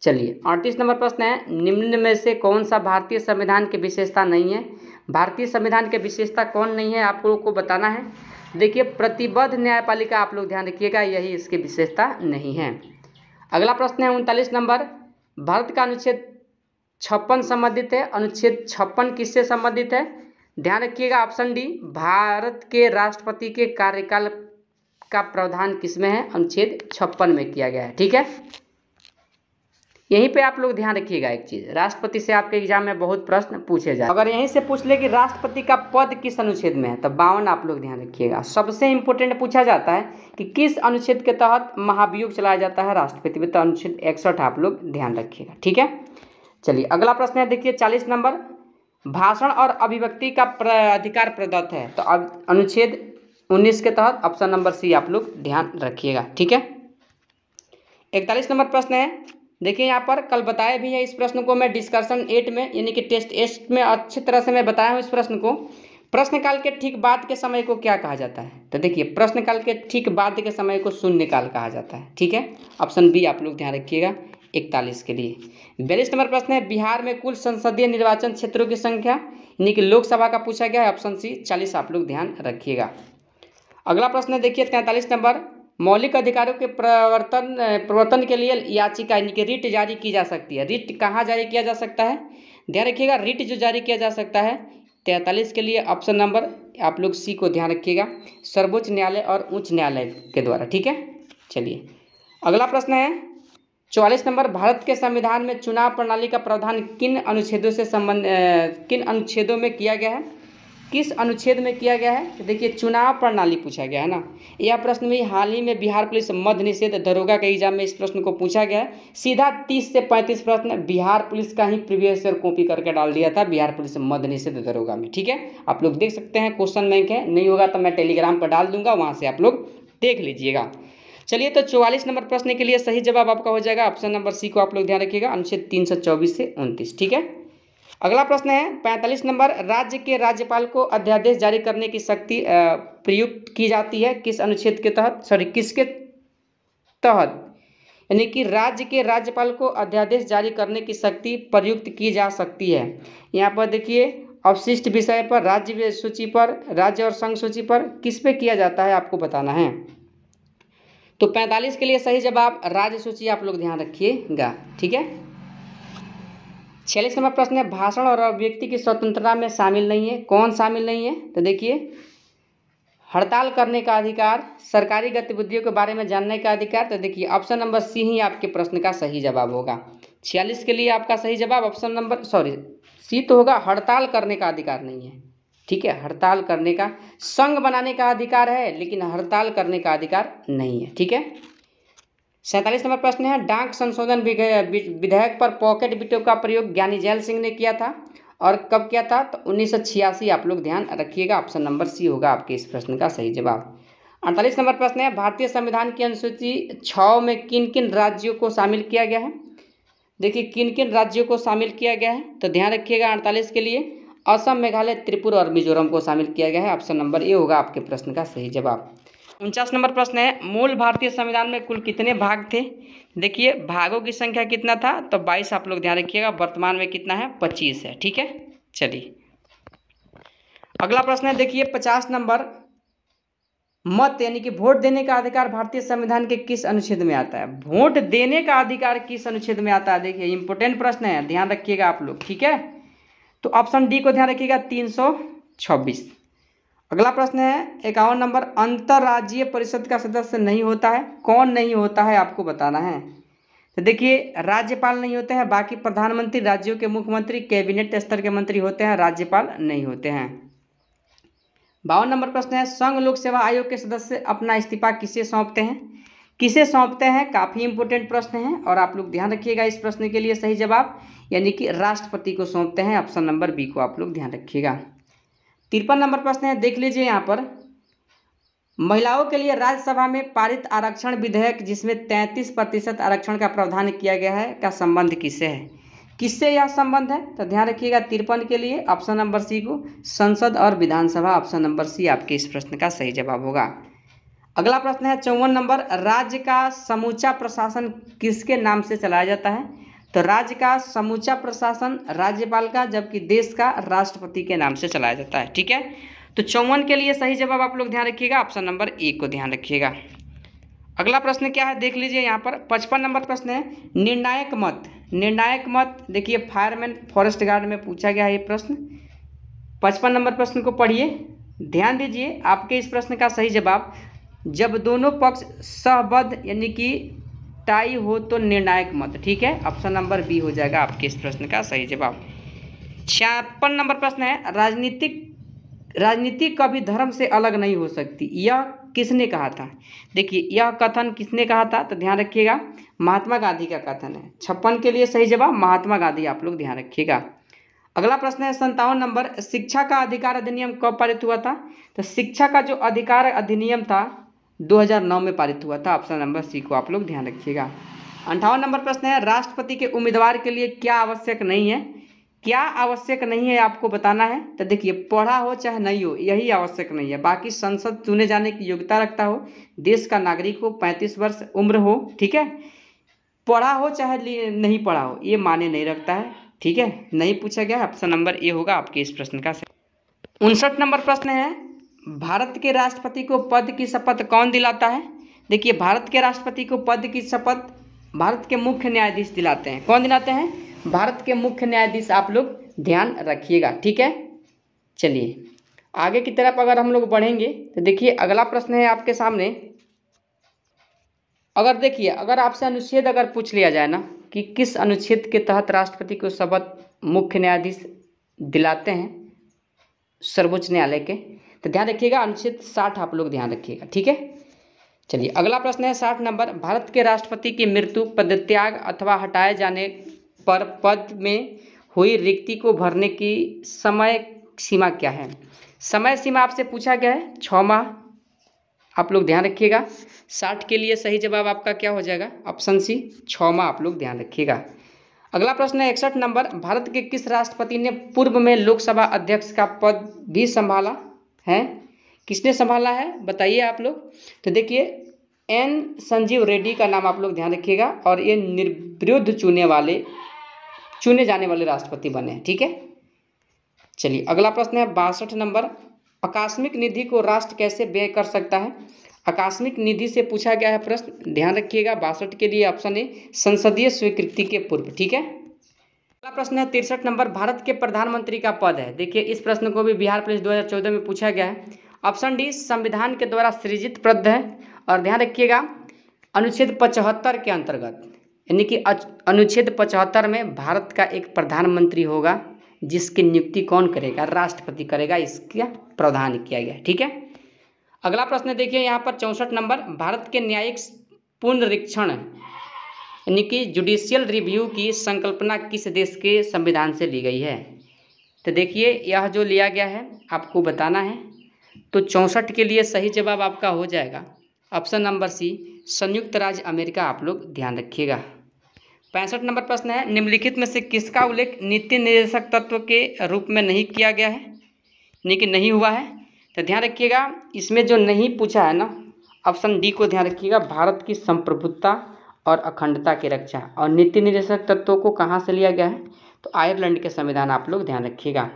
चलिए 38 नंबर प्रश्न है, निम्न में से कौन सा भारतीय संविधान की विशेषता नहीं है? भारतीय संविधान की विशेषता कौन नहीं है आप लोगों को बताना है। देखिए प्रतिबद्ध न्यायपालिका आप लोग ध्यान रखिएगा, यही इसकी विशेषता नहीं है। अगला प्रश्न है 39 नंबर, भारत का अनुच्छेद 56 संबंधित है। अनुच्छेद 56 किससे संबंधित है? ध्यान रखिएगा ऑप्शन डी, भारत के राष्ट्रपति के कार्यकाल का प्रावधान किसमें है? अनुच्छेद 56 में किया गया है, ठीक है। यहीं पे आप लोग ध्यान रखिएगा एक चीज़, राष्ट्रपति से आपके एग्जाम में बहुत प्रश्न पूछे जाए। अगर यहीं से पूछ ले कि राष्ट्रपति का पद किस अनुच्छेद में है, तो 52 आप लोग ध्यान रखिएगा। सबसे इंपॉर्टेंट पूछा जाता है कि किस अनुच्छेद के तहत महाभियोग चलाया जाता है राष्ट्रपति में, तो अनुच्छेद 61 आप लोग ध्यान रखिएगा, ठीक है। चलिए अगला प्रश्न है, देखिए 40 नंबर, भाषण और अभिव्यक्ति का अधिकार प्रदत्त है, तो अब अनुच्छेद 19 के तहत ऑप्शन नंबर सी आप लोग ध्यान रखिएगा, ठीक है। 41 नंबर प्रश्न है, देखिए यहाँ पर कल बताया भी है, इस प्रश्न को मैं डिस्कशन 8 में यानी कि टेस्ट 8 में अच्छी तरह से मैं बताया हूँ इस प्रश्न को। प्रश्नकाल के ठीक बाद के समय को क्या कहा जाता है? तो देखिए प्रश्नकाल के ठीक बाद के समय को शून्यकाल कहा जाता है, ठीक है। ऑप्शन बी आप लोग ध्यान रखिएगा, 41 के लिए। 42 नंबर प्रश्न है, बिहार में कुल संसदीय निर्वाचन क्षेत्रों की संख्या, यानी कि लोकसभा का पूछा गया है, ऑप्शन सी 40, आप लोग ध्यान रखिएगा। अगला प्रश्न है देखिए 43 नंबर, मौलिक अधिकारों के प्रवर्तन के लिए याचिका यानी कि रिट जारी की जा सकती है। रिट कहाँ जारी किया जा सकता है, ध्यान रखिएगा, रिट जो जारी किया जा सकता है 43 के लिए ऑप्शन नंबर आप लोग सी को ध्यान रखिएगा, सर्वोच्च न्यायालय और उच्च न्यायालय के द्वारा। ठीक है, चलिए अगला प्रश्न है 44 नंबर, भारत के संविधान में चुनाव प्रणाली का प्रावधान किन अनुच्छेदों में किया गया है, किस अनुच्छेद में किया गया है। तो देखिए चुनाव प्रणाली पूछा गया है ना, यह प्रश्न भी हाल ही में बिहार पुलिस मद्य निषेध दरोगा के एग्जाम में इस प्रश्न को पूछा गया है। सीधा 30 से 35 प्रश्न बिहार पुलिस का ही प्रीवियस ईयर कॉपी करके डाल दिया था बिहार पुलिस मद्य निषेध दरोगा में। ठीक है, आप लोग देख सकते हैं, क्वेश्चन बैंक है, नहीं होगा तो मैं टेलीग्राम पर डाल दूंगा, वहाँ से आप लोग देख लीजिएगा। चलिए तो 44 नंबर प्रश्न के लिए सही जवाब आपका हो जाएगा ऑप्शन नंबर सी को आप लोग ध्यान रखिएगा, अनुच्छेद 324 से 29। ठीक है, अगला प्रश्न है 45 नंबर, राज्य के राज्यपाल को अध्यादेश जारी करने की शक्ति प्रयुक्त की जाती है किस अनुच्छेद के तहत, किसके तहत, यानी कि राज्य के राज्यपाल को अध्यादेश जारी करने की शक्ति प्रयुक्त की जा सकती है। यहाँ पर देखिए अवशिष्ट विषय पर, राज्य सूची पर, राज्य और संघ सूची पर, किस पे किया जाता है आपको बताना है। तो 45 के लिए सही जवाब राज्य सूची आप लोग ध्यान रखिएगा। ठीक है, 46 नंबर प्रश्न है, भाषण और अभिव्यक्ति की स्वतंत्रता में शामिल नहीं है, कौन शामिल नहीं है। तो देखिए हड़ताल करने का अधिकार, सरकारी गतिविधियों के बारे में जानने का अधिकार। तो देखिए ऑप्शन नंबर सी ही आपके प्रश्न का सही जवाब होगा। 46 के लिए आपका सही जवाब ऑप्शन नंबर सी तो होगा, हड़ताल करने का अधिकार नहीं है। ठीक है, हड़ताल करने का, संघ बनाने का अधिकार है लेकिन हड़ताल करने का अधिकार नहीं है। ठीक है, 47 नंबर प्रश्न है, डाक संशोधन विधेयक पर पॉकेट बिटों का प्रयोग ज्ञानी जैल सिंह ने किया था और कब किया था। तो 1986 आप लोग ध्यान रखिएगा, ऑप्शन नंबर सी होगा आपके इस प्रश्न का सही जवाब। 48 नंबर प्रश्न है, भारतीय संविधान की अनुसूची 6 में किन किन राज्यों को शामिल किया गया है। देखिए किन किन राज्यों को शामिल किया गया है, तो ध्यान रखिएगा 48 के लिए असम, मेघालय, त्रिपुरा और मिजोरम को शामिल किया गया है, ऑप्शन नंबर ए होगा आपके प्रश्न का सही जवाब। 49 नंबर प्रश्न है, मूल भारतीय संविधान में कुल कितने भाग थे। देखिए भागों की संख्या कितना था, तो 22 आप लोग ध्यान रखिएगा, वर्तमान में कितना है 25 है। ठीक है, चलिए अगला प्रश्न है देखिए 50 नंबर, मत यानी कि वोट देने का अधिकार भारतीय संविधान के किस अनुच्छेद में आता है। वोट देने का अधिकार किस अनुच्छेद में आता है, देखिए इंपोर्टेंट प्रश्न है, ध्यान रखिएगा आप लोग। ठीक है, तो ऑप्शन डी को ध्यान रखिएगा 326। अगला प्रश्न है 51 नंबर, अंतर्राज्यीय परिषद का सदस्य नहीं होता है, कौन नहीं होता है आपको बताना है। तो देखिए राज्यपाल नहीं होते हैं, बाकी प्रधानमंत्री, राज्यों के मुख्यमंत्री, कैबिनेट स्तर के मंत्री होते हैं, राज्यपाल नहीं होते हैं। 52 नंबर प्रश्न है, संघ लोक सेवा आयोग के सदस्य अपना इस्तीफा किसे सौंपते हैं, किसे सौंपते हैं, काफ़ी इंपोर्टेंट प्रश्न है और आप लोग ध्यान रखिएगा इस प्रश्न के लिए सही जवाब, यानी कि राष्ट्रपति को सौंपते हैं, ऑप्शन नंबर बी को आप लोग ध्यान रखिएगा। 53 नंबर प्रश्न है, देख लीजिए यहाँ पर, महिलाओं के लिए राज्यसभा में पारित आरक्षण विधेयक जिसमें 33% आरक्षण का प्रावधान किया गया है का संबंध किससे है, किससे यह संबंध है। तो ध्यान रखिएगा 53 के लिए ऑप्शन नंबर सी को, संसद और विधानसभा, ऑप्शन नंबर सी आपके इस प्रश्न का सही जवाब होगा। अगला प्रश्न है 54 नंबर, राज्य का समूचा प्रशासन किसके नाम से चलाया जाता है। तो राज्य का समूचा प्रशासन राज्यपाल का, जबकि देश का राष्ट्रपति के नाम से चलाया जाता है। ठीक है, तो 54 के लिए सही जवाब आप लोग ध्यान रखिएगा, ऑप्शन नंबर ए को ध्यान रखिएगा। अगला प्रश्न क्या है देख लीजिए यहाँ पर 55 नंबर प्रश्न है, निर्णायक मत, निर्णायक मत देखिए फायरमैन, फॉरेस्ट गार्ड में पूछा गया है ये प्रश्न। 55 नंबर प्रश्न को पढ़िए, ध्यान दीजिए, आपके इस प्रश्न का सही जवाब, जब दोनों पक्ष सहबद्ध यानी कि टाई हो तो निर्णायक मत। ठीक है, ऑप्शन नंबर बी हो जाएगा आपके इस प्रश्न का सही जवाब। 56 नंबर प्रश्न है, राजनीति कभी धर्म से अलग नहीं हो सकती, यह किसने कहा था। देखिए यह कथन किसने कहा था, तो ध्यान रखिएगा महात्मा गांधी का कथन है। 56 के लिए सही जवाब महात्मा गांधी आप लोग ध्यान रखिएगा। अगला प्रश्न है 57 नंबर, शिक्षा का अधिकार अधिनियम कब पारित हुआ था। तो शिक्षा का जो अधिकार अधिनियम था 2009 में पारित हुआ था, ऑप्शन नंबर सी को आप लोग ध्यान रखिएगा। 58 नंबर प्रश्न है, राष्ट्रपति के उम्मीदवार के लिए क्या आवश्यक नहीं है, क्या आवश्यक नहीं है आपको बताना है। तो देखिए पढ़ा हो चाहे नहीं हो यही आवश्यक नहीं है, बाकी संसद चुने जाने की योग्यता रखता हो, देश का नागरिक हो, 35 वर्ष उम्र हो। ठीक है, पढ़ा हो चाहे नहीं पढ़ा हो, ये माने नहीं रखता है। ठीक है, नहीं पूछा गया है। ऑप्शन नंबर ए होगा आपके इस प्रश्न का। 59 नंबर प्रश्न है, भारत के राष्ट्रपति को पद की शपथ कौन दिलाता है? देखिए, भारत के राष्ट्रपति को पद की शपथ भारत के मुख्य न्यायाधीश दिलाते हैं। कौन दिलाते हैं? भारत के मुख्य न्यायाधीश। आप लोग ध्यान रखिएगा। ठीक है, चलिए आगे की तरफ अगर हम लोग बढ़ेंगे तो देखिए अगला प्रश्न है आपके सामने। अगर देखिए, अगर आपसे अनुच्छेद अगर पूछ लिया जाए ना कि किस अनुच्छेद के तहत राष्ट्रपति को शपथ मुख्य न्यायाधीश दिलाते हैं सर्वोच्च न्यायालय के, तो ध्यान रखिएगा अनुच्छेद 60 आप लोग ध्यान रखिएगा। ठीक है, चलिए अगला प्रश्न है 60 नंबर, भारत के राष्ट्रपति की मृत्यु, पदत्याग अथवा हटाए जाने पर पद में हुई रिक्ति को भरने की समय सीमा क्या है? समय सीमा आपसे पूछा गया है 6 माह। आप लोग ध्यान रखिएगा। 60 के लिए सही जवाब आपका क्या हो जाएगा? ऑप्शन सी 6 माह। आप लोग ध्यान रखिएगा। अगला प्रश्न है 61 नंबर, भारत के किस राष्ट्रपति ने पूर्व में लोकसभा अध्यक्ष का पद भी संभाला है? किसने संभाला है बताइए आप लोग। तो देखिए एन संजीव रेड्डी का नाम आप लोग ध्यान रखिएगा, और ये निर्विरोध चुने जाने वाले राष्ट्रपति बने हैं। ठीक है, चलिए अगला प्रश्न है 62 नंबर, आकस्मिक निधि को राष्ट्र कैसे व्यय कर सकता है? आकस्मिक निधि से पूछा गया है प्रश्न, ध्यान रखिएगा। 62 के लिए ऑप्शन ए संसदीय स्वीकृति के पूर्व। ठीक है, अगला प्रश्न है 63 नंबर, भारत के प्रधानमंत्री का पद है। देखिए इस प्रश्न को भी बिहार पुलिस 2014 में पूछा गया है। ऑप्शन डी संविधान के द्वारा सृजित पद है, और ध्यान रखिएगा अनुच्छेद 75 के अंतर्गत, यानी कि अनुच्छेद 75 में भारत का एक प्रधानमंत्री होगा जिसकी नियुक्ति कौन करेगा? राष्ट्रपति करेगा। इसका प्रावधान किया गया। ठीक है, अगला प्रश्न देखिए यहाँ पर 64 नंबर, भारत के न्यायिक पुनरीक्षण यानी कि जुडिशियल रिव्यू की संकल्पना किस देश के संविधान से ली गई है? तो देखिए यह जो लिया गया है आपको बताना है। तो 64 के लिए सही जवाब आपका हो जाएगा ऑप्शन नंबर सी संयुक्त राज्य अमेरिका। आप लोग ध्यान रखिएगा। 65 नंबर प्रश्न है, निम्नलिखित में से किसका उल्लेख नीति निर्देशक तत्व के रूप में नहीं किया गया है, यानी कि नहीं हुआ है? तो ध्यान रखिएगा इसमें जो नहीं पूछा है ना, ऑप्शन डी को ध्यान रखिएगा, भारत की संप्रभुता और अखंडता की रक्षा। और नीति निर्देशक तत्वों को कहाँ से लिया गया है? तो आयरलैंड के संविधान। आप लोग ध्यान रखिएगा।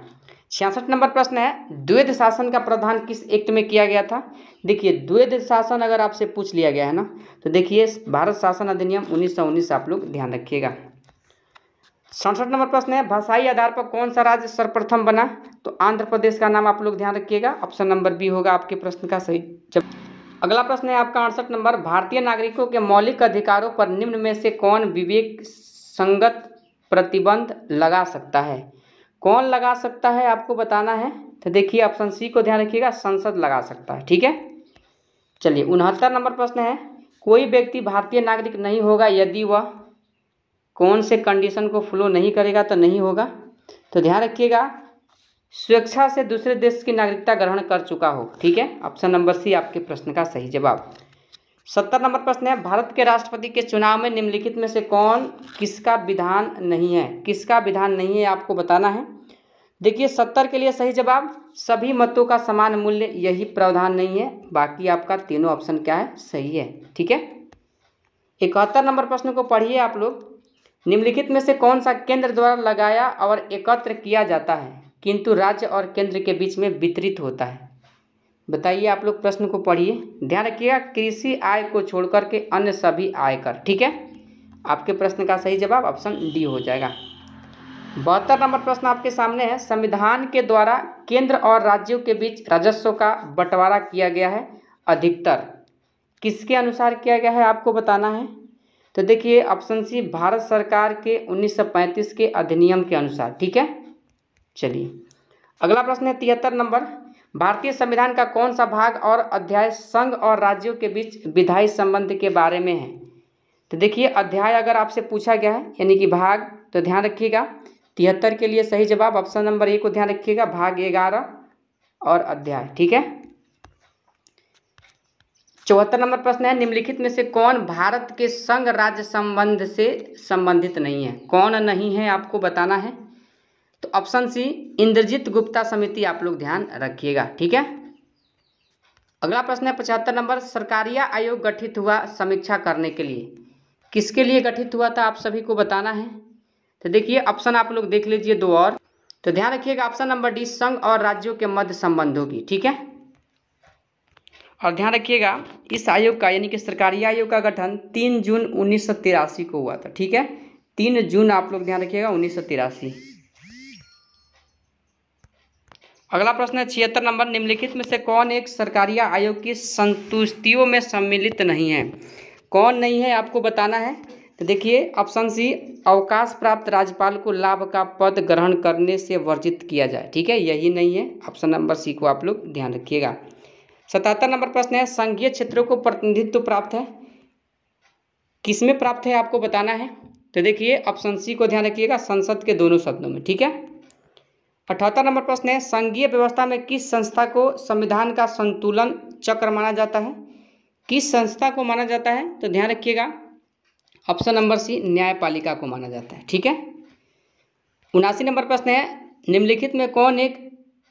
66 नंबर प्रश्न है, द्वैध शासन का प्रावधान किस एक्ट में किया गया था? देखिए द्वैध शासन अगर आपसे पूछ लिया गया है ना, तो देखिए भारत शासन अधिनियम 1919। आप लोग ध्यान रखिएगा। 67 नंबर प्रश्न है, भाषाई आधार पर कौन सा राज्य सर्वप्रथम बना? तो आंध्र प्रदेश का नाम आप लोग ध्यान रखिएगा। ऑप्शन नंबर बी होगा आपके प्रश्न का सही जवाब। अगला प्रश्न है आपका 68 नंबर, भारतीय नागरिकों के मौलिक अधिकारों पर निम्न में से कौन विवेक संगत प्रतिबंध लगा सकता है? कौन लगा सकता है आपको बताना है। तो देखिए ऑप्शन सी को ध्यान रखिएगा, संसद लगा सकता है। ठीक है, चलिए 69 नंबर प्रश्न है, कोई व्यक्ति भारतीय नागरिक नहीं होगा यदि वह कौन से कंडीशन को फॉलो नहीं करेगा? तो नहीं होगा। तो ध्यान रखिएगा स्वेच्छा से दूसरे देश की नागरिकता ग्रहण कर चुका हो। ठीक है, ऑप्शन नंबर सी आपके प्रश्न का सही जवाब। 70 नंबर प्रश्न है, भारत के राष्ट्रपति के चुनाव में निम्नलिखित में से किसका विधान नहीं है? किसका विधान नहीं है आपको बताना है। देखिए 70 के लिए सही जवाब, सभी मतों का समान मूल्य, यही प्रावधान नहीं है। बाकी आपका तीनों ऑप्शन क्या है? सही है। ठीक है, 71 नंबर प्रश्न को पढ़िए आप लोग, निम्नलिखित में से कौन सा केंद्र द्वारा लगाया और एकत्र किया जाता है किंतु राज्य और केंद्र के बीच में वितरित होता है? बताइए आप लोग, प्रश्न को पढ़िए, ध्यान रखिएगा कृषि आय को छोड़कर के अन्य सभी आयकर। ठीक है, आपके प्रश्न का सही जवाब ऑप्शन डी हो जाएगा। 72 नंबर प्रश्न आपके सामने है, संविधान के द्वारा केंद्र और राज्यों के बीच राजस्व का बंटवारा किया गया है, अधिकतर किसके अनुसार किया गया है आपको बताना है। तो देखिए ऑप्शन सी भारत सरकार के 1935 के अधिनियम के अनुसार। ठीक है, चलिए अगला प्रश्न है 73 नंबर, भारतीय संविधान का कौन सा भाग और अध्याय संघ और राज्यों के बीच विधायी संबंध के बारे में है? तो देखिए अध्याय अगर आपसे पूछा गया है यानी कि भाग, तो ध्यान रखिएगा 73 के लिए सही जवाब ऑप्शन नंबर ए को ध्यान रखिएगा, भाग 11 और अध्याय। ठीक है, 74 नंबर प्रश्न है, निम्नलिखित में से कौन भारत के संघ राज्य संबंध से संबंधित नहीं है? कौन नहीं है आपको बताना है। तो ऑप्शन सी इंद्रजीत गुप्ता समिति। आप लोग ध्यान रखिएगा। ठीक है, अगला प्रश्न है 75 नंबर, सरकारिया आयोग गठित हुआ समीक्षा करने के लिए, किसके लिए गठित हुआ था आप सभी को बताना है। तो देखिए ऑप्शन आप लोग देख लीजिए दो और। तो ध्यान रखिएगा ऑप्शन नंबर डी संघ और राज्यों के मध्य संबंधों की, ठीक है। और ध्यान रखिएगा इस आयोग का यानी कि सरकारी आयोग का गठन 3 जून 1983 को हुआ था, ठीक है। 3 जून आप लोग ध्यान रखिएगा 1983। अगला प्रश्न है 76 नंबर, निम्नलिखित में से कौन एक सरकारी आयोग की संतुष्टियों में सम्मिलित नहीं है। कौन नहीं है आपको बताना है। तो देखिए ऑप्शन सी, अवकाश प्राप्त राज्यपाल को लाभ का पद ग्रहण करने से वर्जित किया जाए, ठीक है, यही नहीं है। ऑप्शन नंबर सी को आप लोग ध्यान रखिएगा। 77 नंबर प्रश्न है, संघीय क्षेत्रों को प्रतिनिधित्व प्राप्त है, किसमें प्राप्त है आपको बताना है। तो देखिए ऑप्शन सी को ध्यान रखिएगा, संसद के दोनों सदनों में, ठीक है। 78 नंबर प्रश्न है, संघीय व्यवस्था में किस संस्था को संविधान का संतुलन चक्र माना जाता है, किस संस्था को माना जाता है। तो ध्यान रखिएगा ऑप्शन नंबर सी, न्यायपालिका को माना जाता है, ठीक है। 79 नंबर प्रश्न है, निम्नलिखित में कौन एक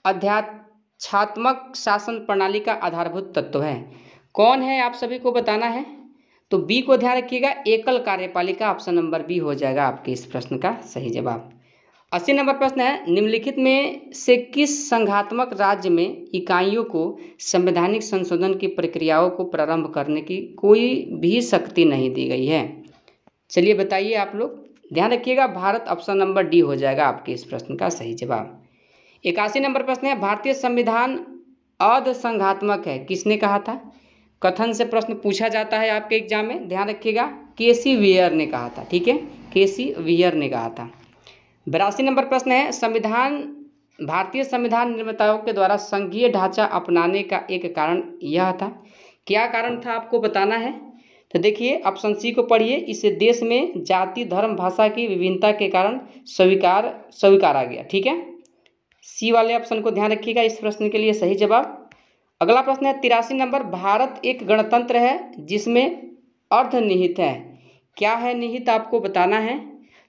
अध्यात्मात्मक शासन प्रणाली का आधारभूत तत्व है। कौन है आप सभी को बताना है। तो बी को ध्यान रखिएगा, एकल कार्यपालिका। ऑप्शन नंबर बी हो जाएगा आपके इस प्रश्न का सही जवाब। 80 नंबर प्रश्न है, निम्नलिखित में से किस संघात्मक राज्य में इकाइयों को संवैधानिक संशोधन की प्रक्रियाओं को प्रारंभ करने की कोई भी शक्ति नहीं दी गई है। चलिए बताइए आप लोग, ध्यान रखिएगा भारत। ऑप्शन नंबर डी हो जाएगा आपके इस प्रश्न का सही जवाब। 81 नंबर प्रश्न है, भारतीय संविधान अर्ध संघात्मक है, किसने कहा था। कथन से प्रश्न पूछा जाता है आपके एग्जाम में, ध्यान रखिएगा केसी वेयर ने कहा था, ठीक है, केसी वेयर ने कहा था। 82 नंबर प्रश्न है, भारतीय संविधान निर्माताओं के द्वारा संघीय ढांचा अपनाने का एक कारण यह था, क्या कारण था आपको बताना है। तो देखिए ऑप्शन सी को पढ़िए, इसे देश में जाति धर्म भाषा की विभिन्नता के कारण स्वीकारा गया, ठीक है। सी वाले ऑप्शन को ध्यान रखिएगा इस प्रश्न के लिए सही जवाब। अगला प्रश्न है 83 नंबर, भारत एक गणतंत्र है जिसमें अर्ध निहित है, क्या है निहित आपको बताना है।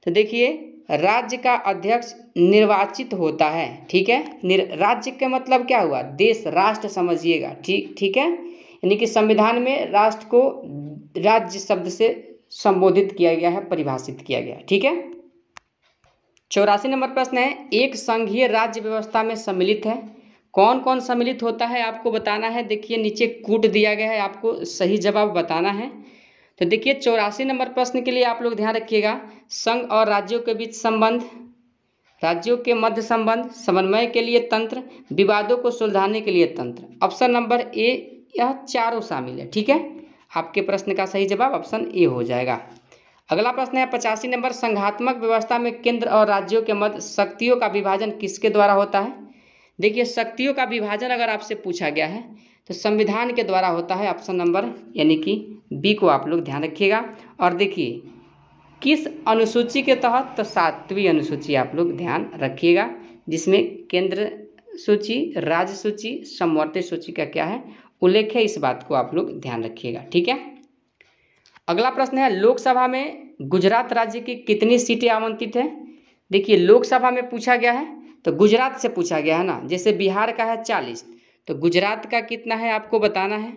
तो देखिए राज्य का अध्यक्ष निर्वाचित होता है, ठीक है। राज्य का मतलब क्या हुआ, देश, राष्ट्र समझिएगा, ठीक है। यानी कि संविधान में राष्ट्र को राज्य शब्द से संबोधित किया गया है, परिभाषित किया गया, ठीक है। 84 नंबर प्रश्न है, एक संघीय राज्य व्यवस्था में सम्मिलित है, कौन कौन सम्मिलित होता है आपको बताना है। देखिए नीचे कूट दिया गया है, आपको सही जवाब बताना है। तो देखिए 84 नंबर प्रश्न के लिए आप लोग ध्यान रखिएगा, संघ और राज्यों के बीच संबंध, राज्यों के मध्य संबंध, समन्वय के लिए तंत्र, विवादों को सुलझाने के लिए तंत्र। ऑप्शन नंबर ए, यह चारों शामिल है, ठीक है। आपके प्रश्न का सही जवाब ऑप्शन ए हो जाएगा। अगला प्रश्न है 85 नंबर, संघात्मक व्यवस्था में केंद्र और राज्यों के मध्य शक्तियों का विभाजन किसके द्वारा होता है। देखिए शक्तियों का विभाजन अगर आपसे पूछा गया है तो संविधान के द्वारा होता है, ऑप्शन नंबर यानी कि बी को आप लोग ध्यान रखिएगा। और देखिए किस अनुसूची के तहत, तो 7वीं अनुसूची आप लोग ध्यान रखिएगा, जिसमें केंद्र सूची, राज्य सूची, समवर्ती सूची का क्या है उल्लेख है, इस बात को आप लोग ध्यान रखिएगा, ठीक है। अगला प्रश्न है, लोकसभा में गुजरात राज्य की कितनी सीटें आवंटित है। देखिए लोकसभा में पूछा गया है तो गुजरात से पूछा गया है ना, जैसे बिहार का है 40, तो गुजरात का कितना है आपको बताना है।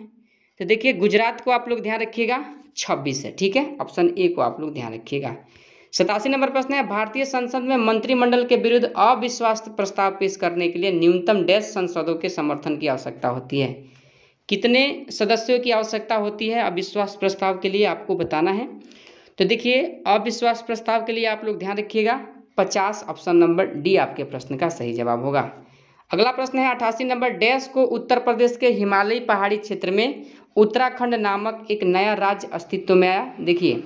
तो देखिए गुजरात को आप लोग ध्यान रखिएगा 26 है, ठीक है। ऑप्शन ए को आप लोग ध्यान रखिएगा। 87 नंबर प्रश्न है, भारतीय संसद में मंत्रिमंडल के विरुद्ध अविश्वास प्रस्ताव पेश करने के लिए न्यूनतम डैश सांसदों के समर्थन की आवश्यकता होती है, कितने सदस्यों की आवश्यकता होती है अविश्वास प्रस्ताव के लिए आपको बताना है। तो देखिए अविश्वास प्रस्ताव के लिए आप लोग ध्यान रखिएगा 50, ऑप्शन नंबर डी आपके प्रश्न का सही जवाब होगा। अगला प्रश्न है 88 नंबर, डैश को उत्तर प्रदेश के हिमालयी पहाड़ी क्षेत्र में उत्तराखंड नामक एक नया राज्य अस्तित्व में आया। देखिए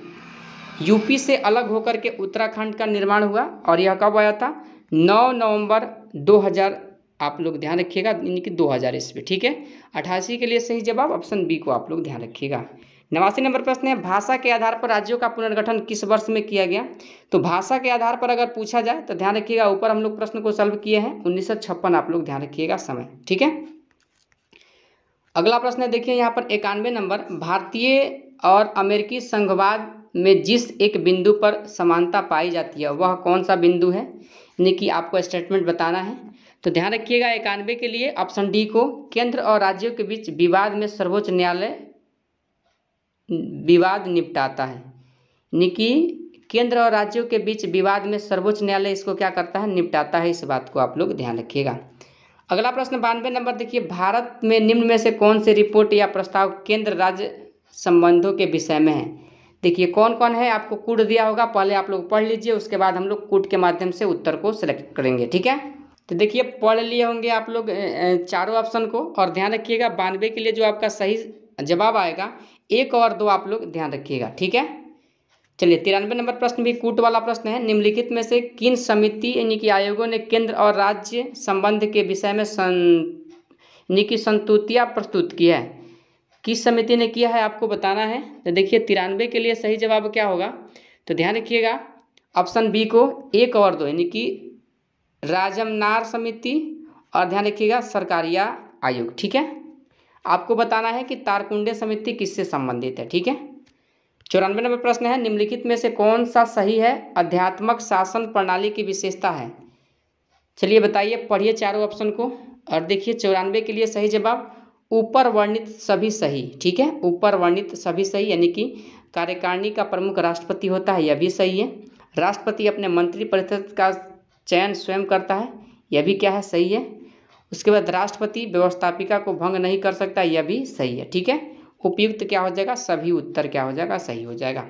यूपी से अलग होकर के उत्तराखंड का निर्माण हुआ और यह कब आया था, 9 नवंबर 2000, आप लोग ध्यान रखिएगा यानी कि 2000 ईस्वी, ठीक है। 88 के लिए सही जवाब ऑप्शन बी को आप लोग ध्यान रखिएगा। 89 नंबर प्रश्न है, भाषा के आधार पर राज्यों का पुनर्गठन किस वर्ष में किया गया। तो भाषा के आधार पर अगर पूछा जाए तो ध्यान रखिएगा, ऊपर हम लोग प्रश्न को सॉल्व किए हैं 1956, आप लोग ध्यान रखिएगा समय, ठीक है। अगला प्रश्न है देखिए यहाँ पर 91 नंबर, भारतीय और अमेरिकी संघवाद में जिस एक बिंदु पर समानता पाई जाती है वह कौन सा बिंदु है, यानी कि आपको स्टेटमेंट बताना है। तो ध्यान रखिएगा 91 के लिए ऑप्शन डी को, केंद्र और राज्यों के बीच विवाद में सर्वोच्च न्यायालय विवाद निपटाता है, यानी कि केंद्र और राज्यों के बीच विवाद में सर्वोच्च न्यायालय इसको क्या करता है, निपटाता है। इस बात को आप लोग ध्यान रखिएगा। अगला प्रश्न 92 नंबर देखिए, भारत में निम्न में से कौन से रिपोर्ट या प्रस्ताव केंद्र राज्य संबंधों के विषय में है। देखिए कौन कौन है, आपको कोड दिया होगा, पहले आप लोग पढ़ लीजिए, उसके बाद हम लोग कोड के माध्यम से उत्तर को सिलेक्ट करेंगे। ठीक है, तो देखिए पढ़ लिए होंगे आप लोग चारों ऑप्शन को, और ध्यान रखिएगा 92 के लिए जो आपका सही जवाब आएगा 1 और 2 आप लोग ध्यान रखिएगा। ठीक है, चलिए 93 नंबर प्रश्न भी कूट वाला प्रश्न है। निम्नलिखित में से किन समिति यानी कि आयोगों ने केंद्र और राज्य संबंध के विषय में यानी कि संस्तुतियाँ प्रस्तुत की है। किस समिति ने किया है आपको बताना है। तो देखिए 93 के लिए सही जवाब क्या होगा, तो ध्यान रखिएगा ऑप्शन बी को 1 और 2 यानी कि राजमनार समिति, और ध्यान रखिएगा सरकारिया आयोग। ठीक है, आपको बताना है कि तारकुंडे समिति किससे संबंधित है। ठीक है, 94 नंबर प्रश्न है, निम्नलिखित में से कौन सा सही है अध्यात्मक शासन प्रणाली की विशेषता है। चलिए बताइए, पढ़िए चारों ऑप्शन को, और देखिए 94 के लिए सही जवाब ऊपर वर्णित सभी सही। ठीक है, ऊपर वर्णित सभी सही, यानी कि कार्यकारिणी का प्रमुख राष्ट्रपति होता है, यह भी सही है। राष्ट्रपति अपने मंत्रिपरिषद का चयन स्वयं करता है, यह भी क्या है, सही है। उसके बाद राष्ट्रपति व्यवस्थापिका को भंग नहीं कर सकता, यह भी सही है। ठीक है, उपयुक्त क्या हो जाएगा, सभी उत्तर क्या हो जाएगा, सही हो जाएगा।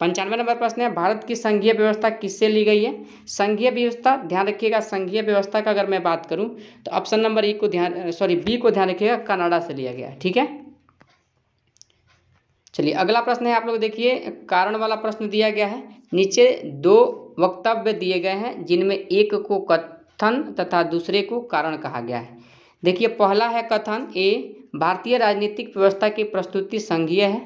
95 नंबर प्रश्न है, भारत की संघीय व्यवस्था किससे ली गई है। संघीय व्यवस्था ध्यान रखिएगा, संघीय व्यवस्था का अगर मैं बात करूं तो ऑप्शन नंबर बी को ध्यान रखिएगा, कनाडा से लिया गया है। ठीक है, चलिए अगला प्रश्न है, आप लोग देखिए कारण वाला प्रश्न दिया गया है। नीचे 2 वक्तव्य दिए गए हैं जिनमें एक को कथन तथा दूसरे को कारण कहा गया है। देखिए पहला है कथन, ए भारतीय राजनीतिक व्यवस्था की प्रस्तुति संघीय है,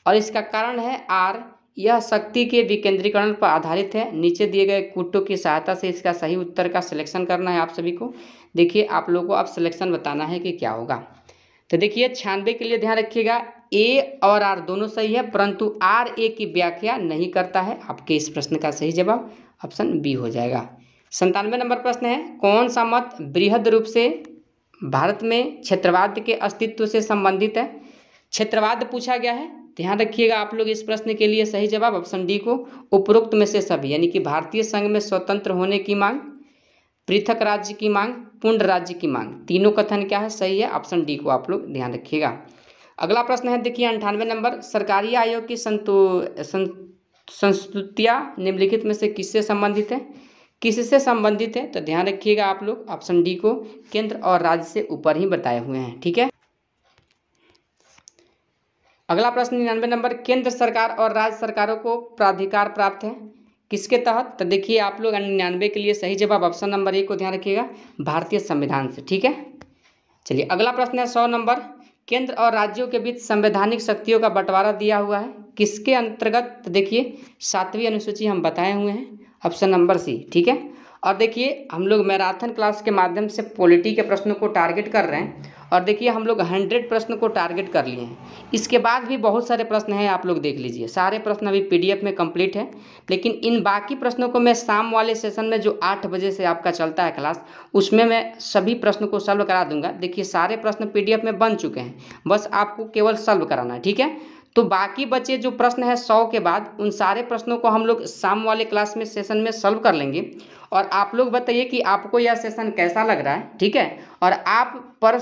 और इसका कारण है आर, यह शक्ति के विकेंद्रीकरण पर आधारित है। नीचे दिए गए कूटों की सहायता से इसका सही उत्तर का सिलेक्शन करना है आप सभी को। देखिए आप लोगों को अब सिलेक्शन बताना है कि क्या होगा। तो देखिए 96 के लिए ध्यान रखिएगा, ए और आर दोनों सही है, परंतु आर ए की व्याख्या नहीं करता है। आपके इस प्रश्न का सही जवाब ऑप्शन बी हो जाएगा। 97 नंबर प्रश्न है, कौन सा मत बृहद रूप से भारत में क्षेत्रवाद के अस्तित्व से संबंधित है। क्षेत्रवाद पूछा गया है, ध्यान रखिएगा आप लोग इस प्रश्न के लिए सही जवाब ऑप्शन डी को उपरोक्त में से सभी, यानी कि भारतीय संघ में स्वतंत्र होने की मांग, पृथक राज्य की मांग, पूर्ण राज्य की मांग, तीनों कथन क्या है, सही है, ऑप्शन डी को आप लोग ध्यान रखिएगा। अगला प्रश्न है देखिए 98 नंबर, सरकारी आयोग की संस्तुतियाँ निम्नलिखित में से किससे संबंधित है। किससे संबंधित है, तो ध्यान रखिएगा आप लोग ऑप्शन डी को केंद्र और राज्य से ऊपर ही बताए हुए हैं। ठीक है, अगला प्रश्न 99 नंबर, केंद्र सरकार और राज्य सरकारों को प्राधिकार प्राप्त है किसके तहत। तो देखिए आप लोग 99 के लिए सही जवाब ऑप्शन नंबर ए को ध्यान रखिएगा, भारतीय संविधान से। ठीक है, चलिए अगला प्रश्न है 100 नंबर, केंद्र और राज्यों के बीच संवैधानिक शक्तियों का बंटवारा दिया हुआ है किसके अंतर्गत। तो देखिए 7वीं अनुसूची हम बताए हुए हैं, ऑप्शन नंबर सी। ठीक है, और देखिए हम लोग मैराथन क्लास के माध्यम से पॉलिटी के प्रश्नों को टारगेट कर रहे हैं, और देखिए हम लोग 100 प्रश्न को टारगेट कर लिए हैं। इसके बाद भी बहुत सारे प्रश्न हैं, आप लोग देख लीजिए, सारे प्रश्न अभी PDF में कंप्लीट है, लेकिन इन बाकी प्रश्नों को मैं शाम वाले सेशन में जो 8 बजे से आपका चलता है क्लास, उसमें मैं सभी प्रश्न को सॉल्व करा दूंगा। देखिए सारे प्रश्न PDF में बन चुके हैं, बस आपको केवल सॉल्व कराना है। ठीक है, तो बाकी बचे जो प्रश्न है 100 के बाद, उन सारे प्रश्नों को हम लोग शाम वाले क्लास में सेशन में सॉल्व कर लेंगे। और आप लोग बताइए कि आपको यह सेशन कैसा लग रहा है। ठीक है, और आप पर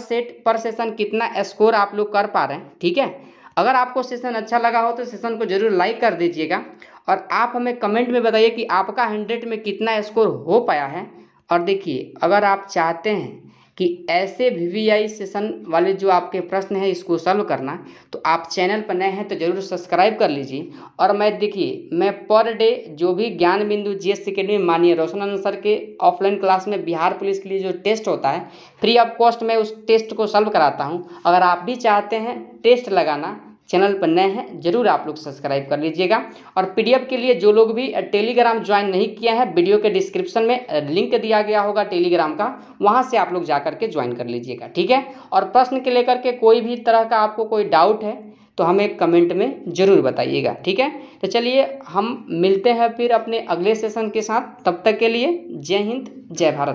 सेशन कितना स्कोर आप लोग कर पा रहे हैं। ठीक है, अगर आपको सेशन अच्छा लगा हो तो सेशन को जरूर लाइक कर दीजिएगा, और आप हमें कमेंट में बताइए कि आपका 100 में कितना स्कोर हो पाया है। और देखिए अगर आप चाहते हैं कि ऐसे VVI सेशन वाले जो आपके प्रश्न हैं इसको सॉल्व करना, तो आप चैनल पर नए हैं तो ज़रूर सब्सक्राइब कर लीजिए। और मैं पर डे जो भी ज्ञान बिंदु GS अकेडमी माननीय रोशन आनंद सर के ऑफलाइन क्लास में बिहार पुलिस के लिए जो टेस्ट होता है, फ्री ऑफ कॉस्ट में उस टेस्ट को सॉल्व कराता हूँ। अगर आप भी चाहते हैं टेस्ट लगाना, चैनल पर नए हैं जरूर आप लोग सब्सक्राइब कर लीजिएगा। और PDF के लिए जो लोग भी टेलीग्राम ज्वाइन नहीं किया है, वीडियो के डिस्क्रिप्शन में लिंक दिया गया होगा टेलीग्राम का, वहां से आप लोग जा करके ज्वाइन कर लीजिएगा। ठीक है, और प्रश्न के लेकर के कोई भी तरह का आपको कोई डाउट है तो हमें कमेंट में ज़रूर बताइएगा। ठीक है, तो चलिए हम मिलते हैं फिर अपने अगले सेशन के साथ, तब तक के लिए जय हिंद जय भारत।